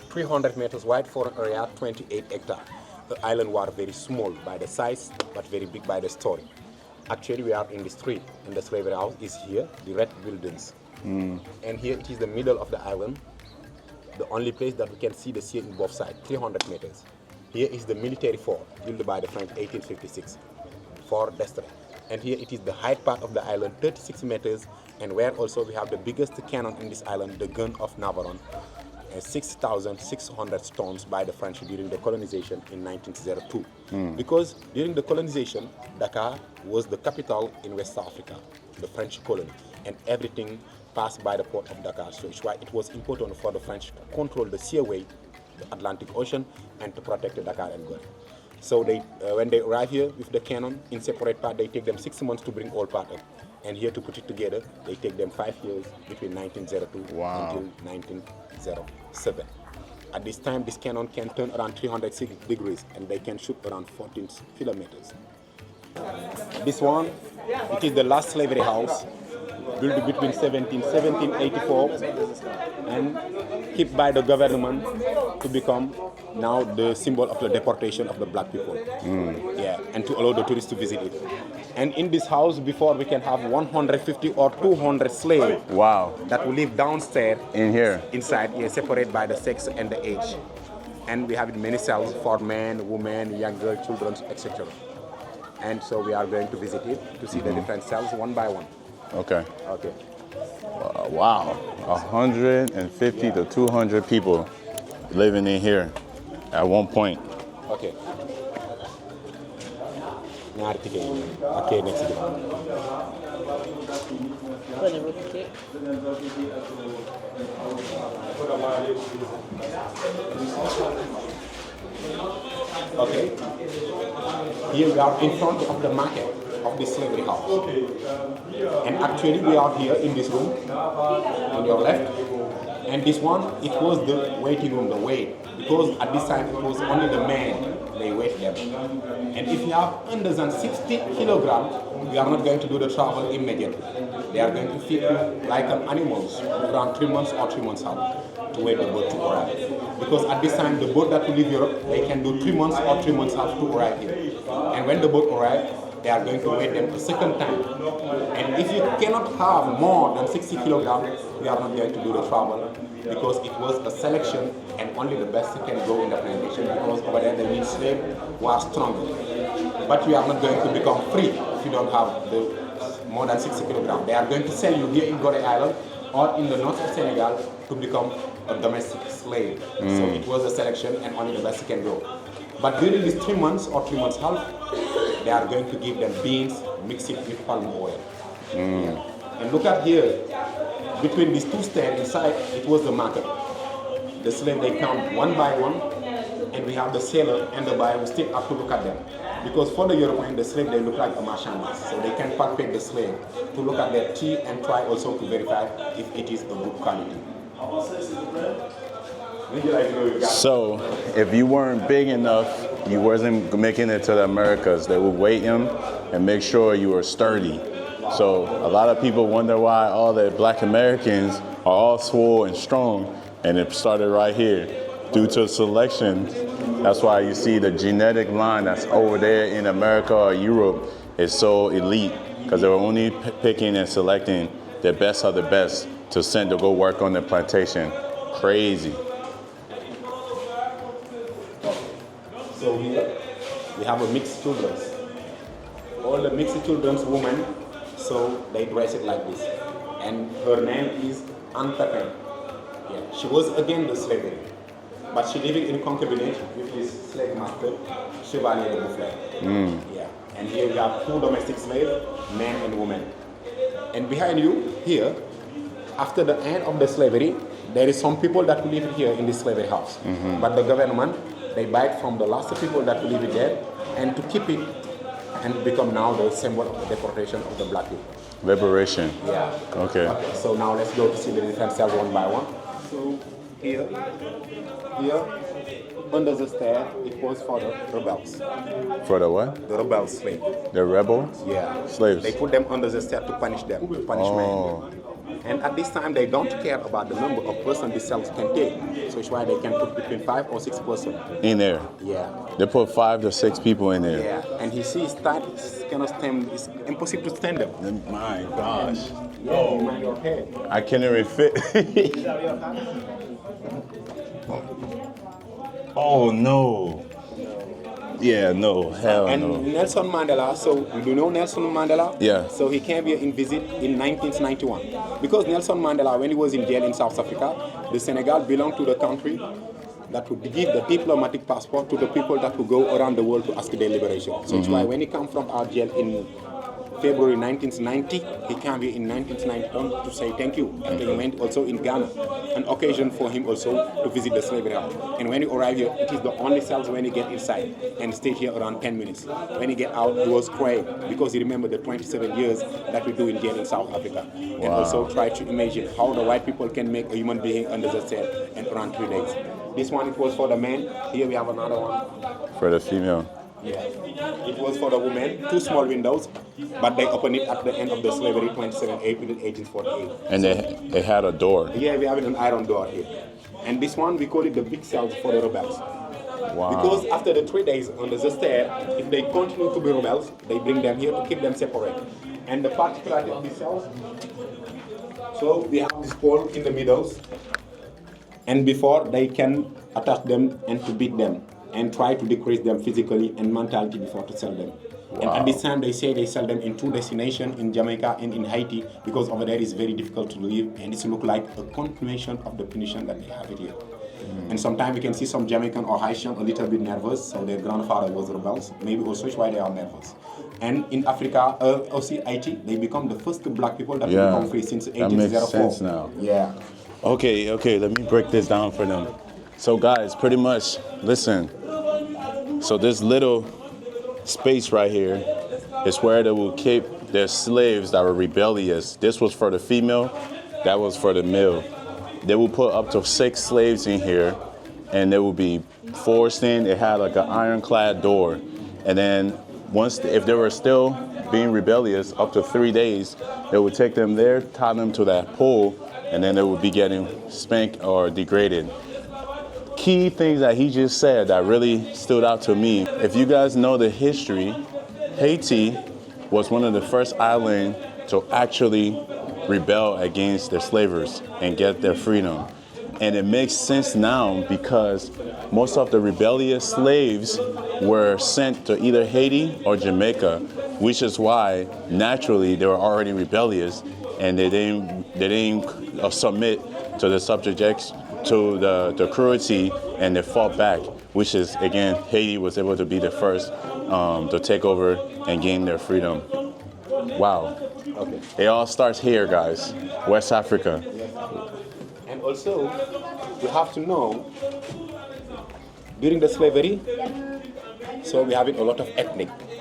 300 meters wide for an area 28 hectares. The island was very small by the size, but very big by the story. Actually, we are in the street, and the slavery house is here, the red buildings. And here it is the middle of the island, the only place that we can see the sea in both sides, 300 meters. Here is the military fort, built by the French 1856, Fort d'Estrée. And here it is the height part of the island, 36 meters, and where also we have the biggest cannon in this island, the gun of Navarone, 6,600 stones by the French during the colonization in 1902. Because during the colonization, Dakar was the capital in West Africa, the French colony, and everything passed by the port of Dakar. So it's why it was important for the French to control the seaway, the Atlantic Ocean, and to protect the Dakar and Gorée. So they, when they arrive here with the cannon in separate part, they take them 6 months to bring all part up. And here to put it together, they take them 5 years between 1902 until 1907. At this time, this cannon can turn around 306 degrees and they can shoot around 14 kilometers. This one, it is the last slavery house, built between 1784 and kept by the government to become now the symbol of the deportation of the black people. Yeah, and to allow the tourists to visit it. And in this house, before we can have 150 or 200 slaves. Wow. That will live downstairs. In here. Inside, yeah, separated by the sex and the age. And we have many cells for men, women, young girls, children, etc. And so we are going to visit it to see the different cells one by one. Okay. Okay. Wow, 150 to 200 people living in here at one point. Okay. Okay, next again. Okay. Here we are in front of the market of the slavery house. And actually we are here in this room, on your left. And this one, it was the waiting room, the wait. Because at this time it was only the men, they wait them. And if you have under than 60 kilograms, we are not going to do the travel immediately. They are going to feed you like animals around 3 months or 3 months out to wait the boat to arrive. Because at this time, the boat that will leave Europe, they can do 3 months or 3 months out to arrive here. And when the boat arrives, they are going to wait them a second time. And if you cannot have more than 60 kilograms, we are not going to do the travel because it was a selection and only the best can go in the plantation because over there the mean slave was stronger. But you are not going to become free if you don't have the more than 60 kilograms. They are going to sell you here in Gorée Island or in the north of Senegal to become a domestic slave. So it was a selection and only the best can go. But during these 3 months or 3 months half, they are going to give them beans mixed with palm oil. And look at here, between these two stands inside, it was the market. The slave, they come one by one, and we have the seller and the buyer who still have to look at them. Because for the European, the slave, they look like a merchandise. So they can palpate the slave to look at their teeth and try also to verify if it is a good quality. So, if you weren't big enough, you wasn't making it to the Americas, they would weight him and make sure you were sturdy. So, a lot of people wonder why all the black Americans are all swole and strong, and it started right here. Due to selection, that's why you see the genetic line that's over there in America or Europe is so elite, because they were only picking and selecting the best of the best to send to go work on the plantation. Crazy. So here we have a mixed children. All the mixed children's women, so they dress it like this. And her name is Antapen. Yeah. She was again the slavery, but she living in concubinage with his slave master, Chevalier de Boufflers. Yeah. And here we have 2 domestic slaves, men and women. And behind you here, after the end of the slavery, there is some people that live here in this slavery house. But the government, they buy it from the last people that live there and to keep it and become now the symbol of the deportation of the black people. Liberation. Yeah. Okay. So now let's go to see the different cells one by one. So here, under the stair, it was for the rebels. For the what? The rebel slave. The rebels? Yeah. Slaves. They put them under the stair to punish them, to punish men. And at this time, they don't care about the number of persons the cells can take. So it's why they can put between 5 or 6 persons. In there? Yeah. They put 5 to 6 people in there? Yeah. And he sees that cannot stand, it's impossible to stand them. My gosh. Yeah, you mind your head. I can't even fit. Oh no. Yeah, no, hell and no. Nelson Mandela, so you know Nelson Mandela? Yeah. So he came here in visit in 1991. Because Nelson Mandela, when he was in jail in South Africa, the Senegal belonged to the country that would give the diplomatic passport to the people that would go around the world to ask their liberation. So it's why when he came from our jail in February 1990, he came here in 1991 to say thank you. And he went also in Ghana, an occasion for him also to visit the slavery house. And when he arrived here, it is the only cells when he get inside and stayed here around 10 minutes. When he get out, he was crying because he remembered the 27 years that we do in jail in South Africa. And also try to imagine how the white people can make a human being under the cell in around 3 days. This one, it was for the men. Here we have another one. For the female. Yeah. It was for the women, 2 small windows, but they opened it at the end of the slavery, 27 April 1848. And they had a door. Yeah, we have an iron door here. And this one, we call it the big cells for the rebels. Wow. Because after the 3 days under the stair, if they continue to be rebels, they bring them here to keep them separate. And the particularity of these cells, so we have this pole in the middle, and before they can attach them and to beat them, and try to decrease them physically and mentally before to sell them. And at this time, they say they sell them in 2 destinations, in Jamaica and in Haiti, because over there it's very difficult to live, and it's look like a continuation of the punition that they have it here. And sometimes we can see some Jamaican or Haitian a little bit nervous, so their grandfather was rebels, maybe also it's why they are nervous. And in Africa, also Haiti, they become the first black people that become free since 1804. That makes sense now. Yeah. Okay, let me break this down for them. So guys, pretty much, listen. So this little space right here is where they will keep their slaves that were rebellious. This was for the female, that was for the male. They will put up to 6 slaves in here, and they will be forced in. It had like an ironclad door. And then if they were still being rebellious, up to 3 days, they would take them there, tie them to that pole, and then they would be getting spanked or degraded. Key things that he just said that really stood out to me. If you guys know the history, Haiti was one of the first islands to actually rebel against their slavers and get their freedom. And it makes sense now because most of the rebellious slaves were sent to either Haiti or Jamaica, which is why naturally they were already rebellious and they didn't submit to the subject, to the cruelty, and they fought back, which is, again, Haiti was able to be the first to take over and gain their freedom. Wow. Okay. It all starts here, guys. West Africa. And also, you have to know, during the slavery, so we have a lot of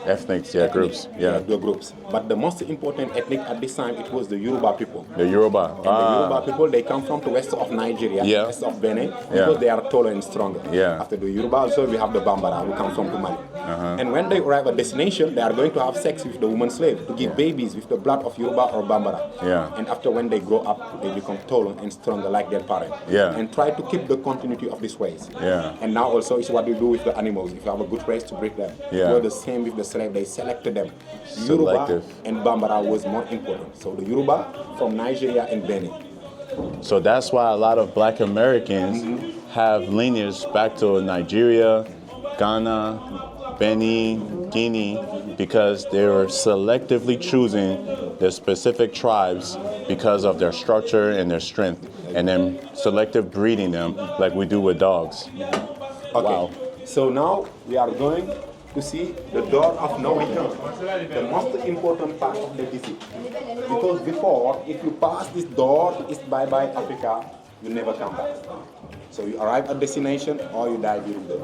Ethnics, groups. Yeah. The groups. But the most important ethnic at this time, it was the Yoruba people. The Yoruba. And the Yoruba people, they come from the west of Nigeria, west of Benin, because they are taller and stronger. Yeah. After the Yoruba, also we have the Bambara, who come from Mali. And when they arrive at destination, they are going to have sex with the woman slave to give babies with the blood of Yoruba or Bambara. Yeah. And after when they grow up, they become taller and stronger like their parents. Yeah. And try to keep the continuity of these ways. Yeah. And now also it's what you do with the animals. If you have a good race to breed them. Yeah. It was the same with the slave. They selected them. Selective. Yoruba and Bambara was more important. So the Yoruba from Nigeria and Benin. So that's why a lot of Black Americans have lineage back to Nigeria, Ghana, Benin, Guinea, because they were selectively choosing the specific tribes because of their structure and their strength, and then selective breeding them like we do with dogs. Okay. Wow. So now we are going to see the door of no return, the most important part of the visit. Because before, if you pass this door, it's bye-bye Africa, you never come back. So you arrive at destination or you die during the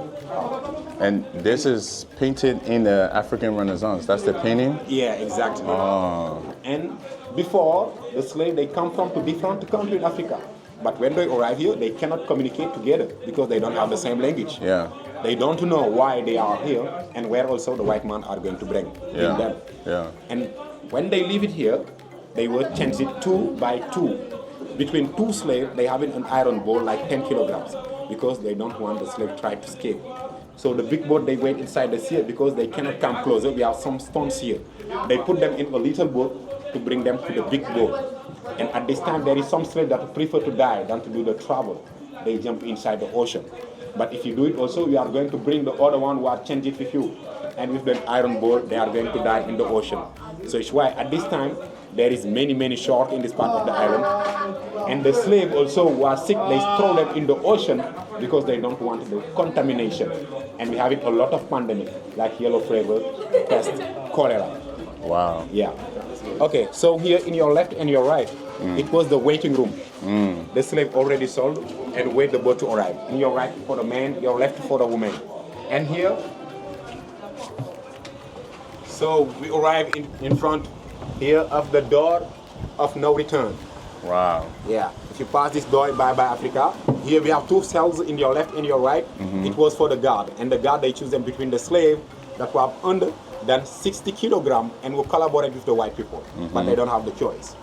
And this is painted in the African Renaissance. That's the painting? Yeah, exactly. Oh. And before, the slave, they come from different countries in Africa. But when they arrive here, they cannot communicate together because they don't have the same language. Yeah. They don't know why they are here and where also the white man are going to bring them. Yeah. And when they leave it here, they will change it 2 by 2. Between 2 slaves, they have an iron ball like 10 kilograms because they don't want the slave try to escape. So the big boat, they wait inside the sea because they cannot come closer. We have some stones here. They put them in a little boat to bring them to the big boat. And at this time, there is some slaves that prefer to die than to do the travel. They jump inside the ocean. But if you do it also, you are going to bring the other one who are changed it with you. And with the iron ball, they are going to die in the ocean. So it's why at this time, there is many sharks in this part of the island. And the slave also who are sick, they throw them in the ocean because they don't want the contamination. And we have it a lot of pandemic, like yellow fever, pest, cholera. Wow. Yeah. Okay, so here in your left and your right, it was the waiting room. The slave already sold and wait the boat to arrive. In your right for the man, your left for the woman. And here, so we arrive in front here of the door of no return. Wow. Yeah. If you pass this door, bye-bye Africa. Here we have 2 cells in your left and your right. It was for the guard. And the guard, they choose them between the slave that were under than 60 kilograms and will collaborate with the white people. But they don't have the choice.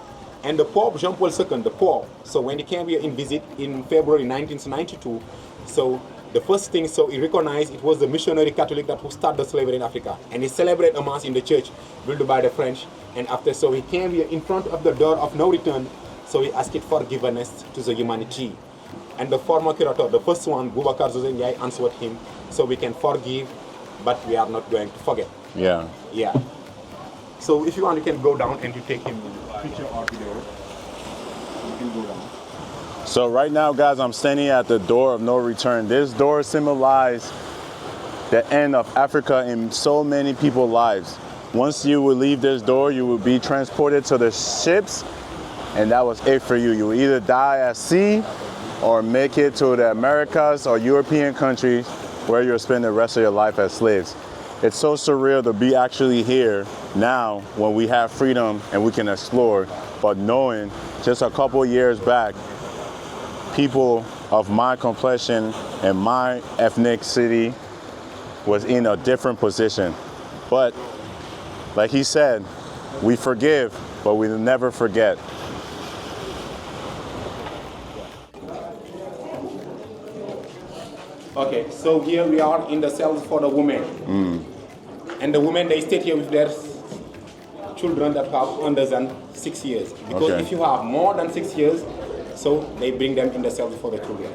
And the Pope, Jean Paul II, the Pope, so when he came here in visit in February 1992, so the first thing, so he recognized it was the missionary Catholic that who started the slavery in Africa. And he celebrated a mass in the church built by the French. And after, so he came here in front of the door of no return, so he asked forgiveness to the humanity. And the former curator, the first one, Boubacar Zozengay, answered him, so we can forgive, but we are not going to forget. Yeah. Yeah. So if you want, you can go down and you take him picture or video. You can go down. So right now, guys, I'm standing at the door of no return. This door symbolizes the end of Africa in so many people's lives. Once you will leave this door, you will be transported to the ships, and that was it for you. You will either die at sea or make it to the Americas or European countries where you'll spend the rest of your life as slaves. It's so surreal to be actually here now when we have freedom and we can explore, but knowing just a couple years back, people of my complexion and my ethnicity was in a different position. But like he said, we forgive, but we never forget. Okay, so here we are in the cells for the women. And the women, they stay here with their children that have under than 6 years. Because if you have more than 6 years, so they bring them in the cells for the children.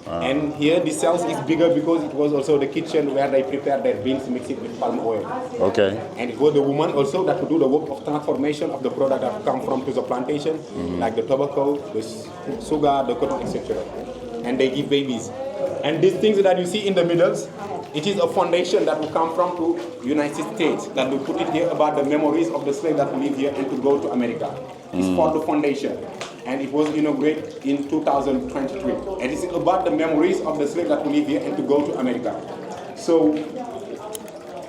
And here the cells is bigger because it was also the kitchen where they prepare their beans, mix it with palm oil. Okay. And it was the woman also that would do the work of transformation of the product that come from to the plantation, like the tobacco, the sugar, the cotton, etc. And they give babies. And these things that you see in the middle, it is a foundation that will come from to United States, that will put it here about the memories of the slaves that live here and to go to America. It's called the foundation. And it was inaugurated in 2023. And it's about the memories of the slaves that live here and to go to America. So,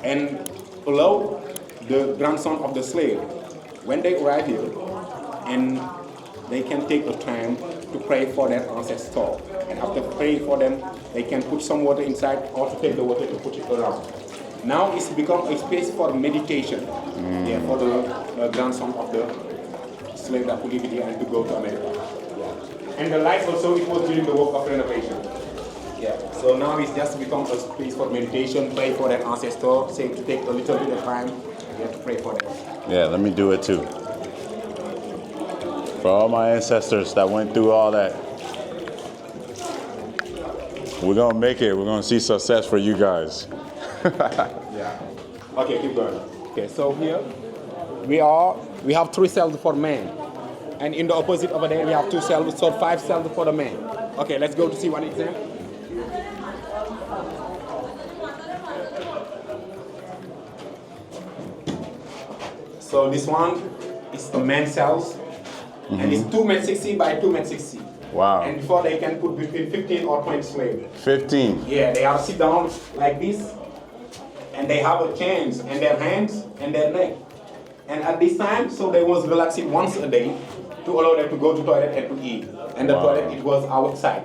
and allow the grandson of the slave, when they arrive here, and they can take the time to pray for their ancestors. And after praying for them, they can put some water inside or to take the water to put it around. Now it's become a space for meditation, for the grandson of the slave that live here and to go to America. And the lights also, it was during the work of renovation. So now it's just become a space for meditation, pray for their ancestors, say to take a little bit of time, you have to pray for them. Yeah, let me do it too. For all my ancestors that went through all that. We're gonna make it. We're gonna see success for you guys. Okay, keep going. Okay, so here we have 3 cells for men. And in the opposite over there, we have 2 cells, so 5 cells for the men. Okay, let's go to see one example. So this one is the men's cells, and it's 2.60 by 2.60. Wow. And before they can put between 15 or 20 slaves. 15. Yeah, they are sit down like this, and they have a chains in their hands and their neck. And at this time, so they was relaxing once a day to allow them to go to toilet and to eat. And the toilet, it was outside.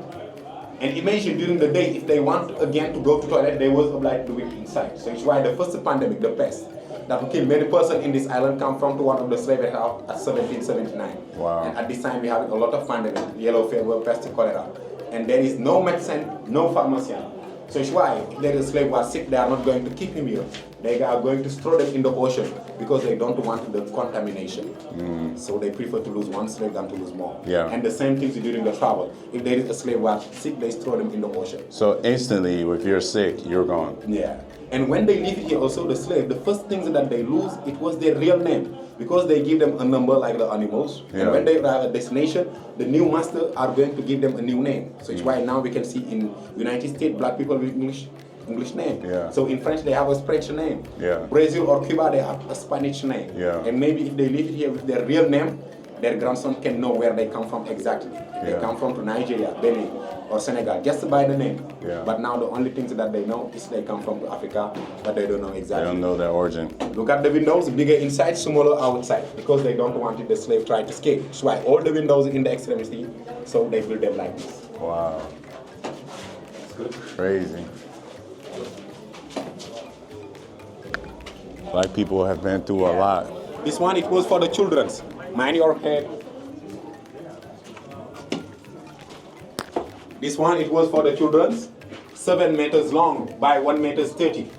And imagine during the day, if they want again to go to toilet, they was obliged to do it inside. So it's why the first pandemic, the pest, that killed many persons in this island come from to one of the slave house at 1779. Wow. And at this time, we have a lot of pandemic, yellow fever, pest, cholera. And there is no medicine, no pharmacy. So it's why if there is a slave who are sick, they are not going to keep him here. They are going to throw them in the ocean because they don't want the contamination. So they prefer to lose one slave than to lose more. Yeah. And the same thing during the travel. If there is a slave who are sick, they throw them in the ocean. So instantly, if you're sick, you're gone. Yeah. And when they leave here also, the slave, the first things that they lose, it was their real name. Because they give them a number like the animals. Yeah. And when they arrive at destination, the new master are going to give them a new name. So it's why now we can see in United States, black people with English name. Yeah. So in French, they have a French name. Yeah. Brazil or Cuba, they have a Spanish name. Yeah. And maybe if they live here with their real name, their grandson can know where they come from exactly. If they come from to Nigeria, Benin, or Senegal, just by the name. Yeah. But now the only things that they know is they come from Africa, but they don't know exactly. They don't know their origin. Look at the windows, bigger inside, smaller outside, because they don't want the slave try to escape. That's why all the windows in the extremity, so they build them like this. Wow. Crazy. Black people have been through a lot. This one, it was for the children's. Mind your head. This one, it was for the children's. 7 meters long by 1 meters 30.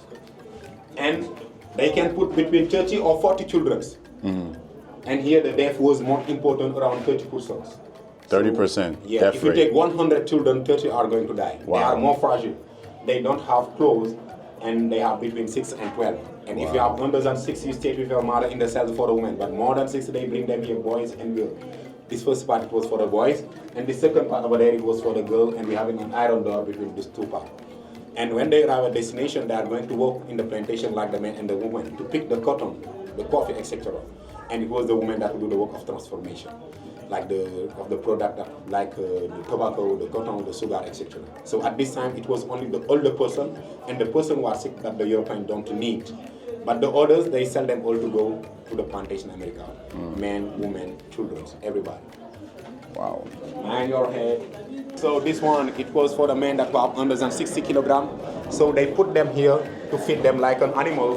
And they can put between 30 or 40 children. And here the death was more important, around 30%. 30% Yeah, death if you rate. take 100 children, 30 are going to die. Wow. They are more fragile. They don't have clothes, and they have between 6 and 12. And if you have under than 6, you stay with your mother in the cell for the women. But more than 6, they bring them here, boys and girls. This first part it was for the boys, and the second part over there it was for the girl, and we have an iron door between these two parts. And when they arrive at destination, they are going to work in the plantation like the men and the women to pick the cotton, the coffee, etc. And it was the women that would do the work of transformation, like the product, like the tobacco, the cotton, the sugar, etc. So at this time, it was only the older person and the person who was sick that the Europeans don't need. But the others, they sell them all to go to the plantation America. Men, women, children, everybody. Wow. And your head. So this one, it was for the men that were under than 60 kilograms. So they put them here to feed them like an animal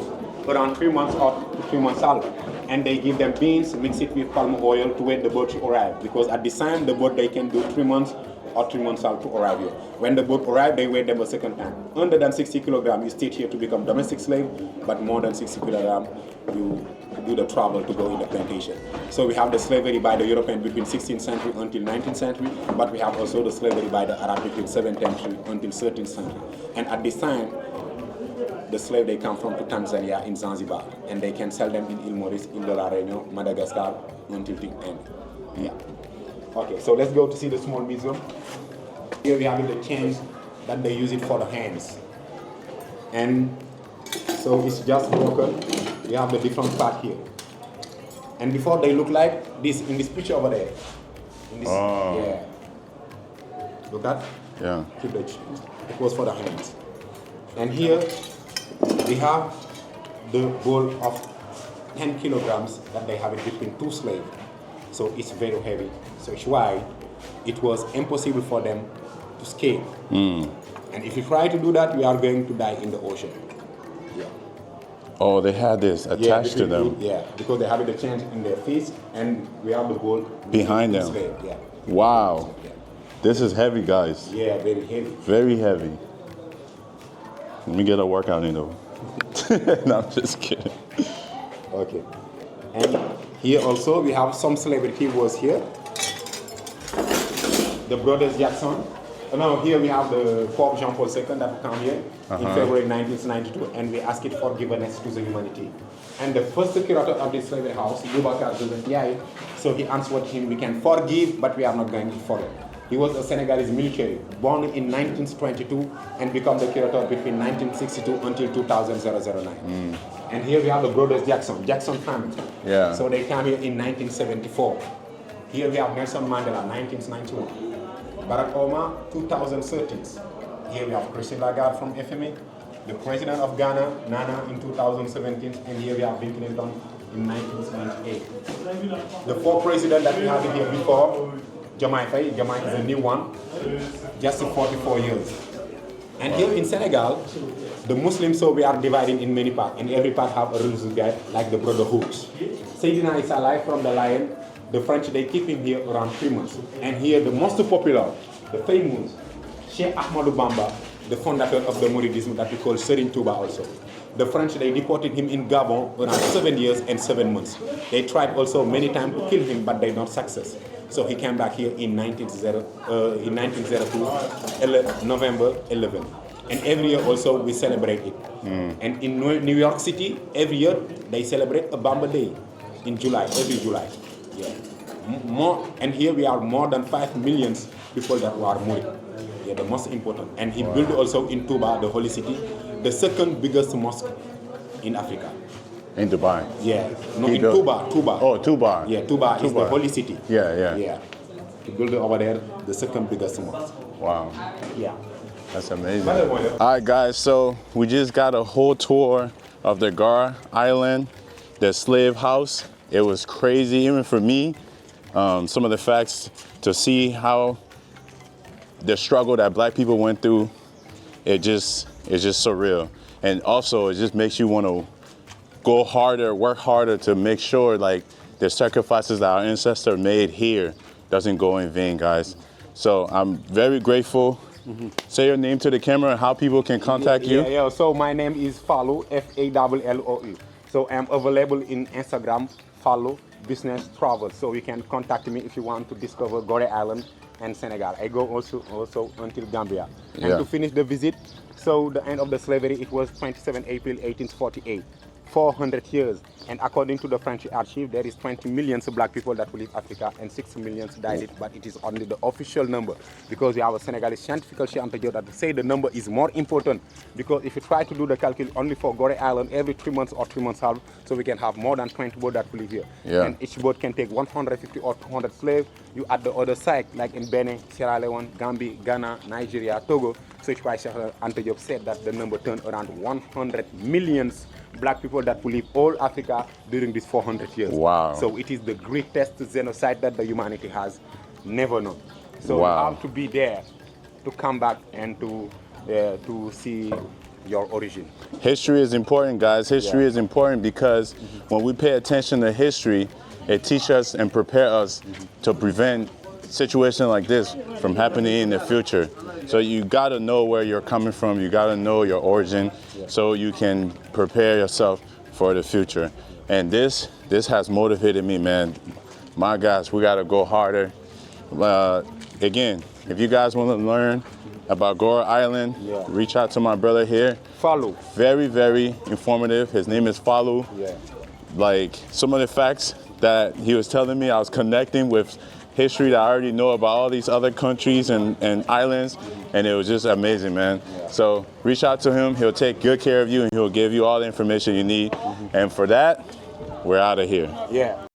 around 3 months or 3 months old. And they give them beans, mix it with palm oil to wait the boat to arrive. Because at this time, the boat, they can do 3 months or 3 months out to arrive here. When the boat arrive, they wait them a second time. Under than 60 kilograms, you stay here to become domestic slave, but more than 60 kilograms, you do the travel to go in the plantation. So we have the slavery by the European between 16th century until 19th century, but we have also the slavery by the Arab between 7th century until 13th century. And at this time, the slave, they come from to Tanzania in Zanzibar, and they can sell them in Île Maurice, in La Réunion, Madagascar, until the end. Yeah. Okay, so let's go to see the small museum. Here we have the chains that they use it for the hands. And so it's just broken. We have the different part here. And before they look like this in this picture over there. In this, yeah. Look at? Yeah. Keep the chains. It was for the hands. And here we have the bowl of 10 kilograms that they have it between two slaves. So it's very heavy. So it's why it was impossible for them to escape. And if you try to do that, we are going to die in the ocean. Yeah. Oh, they had this attached to them. Yeah, because they have the chains in their feet, and we have the bowl behind them. Slave. Yeah. Wow. Yeah. This is heavy, guys. Yeah, very heavy. Very heavy. Let me get a workout in though. No, I'm just kidding. Okay. And here also we have some celebrity was here. The brothers Jackson. No, here we have the Pope Jean Paul II that come here in February 1992, and we ask it forgiveness to the humanity. And the first curator of this slavery house, Boubacar Joseph Ndiaye, so he answered him, we can forgive, but we are not going to forget. He was a Senegalese military, born in 1922 and became the curator between 1962 until 2009. And here we have the brothers Jackson family. Yeah. So they came here in 1974. Here we have Nelson Mandela, 1991. Barack Obama, 2013. Here we have Christine Lagarde from FMA, the president of Ghana, Nana, in 2017, and here we have Bill Clinton in 1998. The 4 presidents that we had here before, Jamaica is a new one, just 44 years. And here in Senegal, the Muslims, so we are divided in many parts, and every part have a religious guide, like the Brotherhood. Sayyidina Isa alive from the lion, the French, they keep him here around 3 months. And here the most popular, the famous, Sheikh Ahmadou Bamba, the founder of the Mouridism that we call Serigne Touba also. The French, they deported him in Gabon around 7 years and 7 months. They tried also many times to kill him, but they not success. So he came back here in 1902, November 11. And every year also we celebrate it. And in New York City, every year they celebrate a Bamba Day in July, every July. Yeah. And here we are more than 5 million people that were Murid. Yeah, the most important. And he built also in Touba, the holy city, the second biggest mosque in Africa. In Dubai? Yeah. No, in Touba. Oh, Touba. Yeah, Touba is the holy city. Yeah. He built it over there, the second biggest mosque. Wow. Yeah. That's amazing. All right, guys, so we just got a whole tour of the Gorée Island, the slave house. It was crazy, even for me. Some of the facts, to see how the struggle that black people went through, it's just surreal. And also, it just makes you want to go harder, work harder to make sure like the sacrifices that our ancestors made here doesn't go in vain, guys. So I'm very grateful. Say your name to the camera and how people can contact you. Yeah. So my name is Fallou, F-A-L-L-O-U. So I'm available in Instagram, Fallou Business Travel. So you can contact me if you want to discover Gorée Island and Senegal. I go also until Gambia. And to finish the visit, so the end of the slavery, it was 27 April 1848. 400 years. And according to the French archive, there is 20 million black people that will leave Africa and 6 million died, but it is only the official number because we have a Senegalese scientific scientist that say the number is more important because if you try to do the calculus only for Gorée Island every 3 months or 3 months half, so we can have more than 20 boats that will live here. Yeah. And each boat can take 150 or 200 slaves. You add the other side, like in Benin, Sierra Leone, Gambia, Ghana, Nigeria, Togo. So it's why Antojob said that the number turned around 100 million black people that will leave all Africa during these 400 years. Wow. So it is the greatest genocide that the humanity has never known. So Wow. you have to be there to come back and to see your origin. History is important, guys. History Yeah. is important because when we pay attention to history, it teaches us and prepare us to prevent situations like this from happening in the future. So you gotta know where you're coming from. You gotta know your origin, so you can prepare yourself for the future. And this has motivated me, man. My gosh, we gotta go harder. Again, if you guys want to learn about Gorée Island, reach out to my brother here. Follow. Very, very informative. His name is Falu. Yeah. Like some of the facts that he was telling me, I was connecting with history that I already know about all these other countries and islands, and it was just amazing, man. So reach out to him. He'll take good care of you, and he'll give you all the information you need. And for that, we're out of here. Yeah.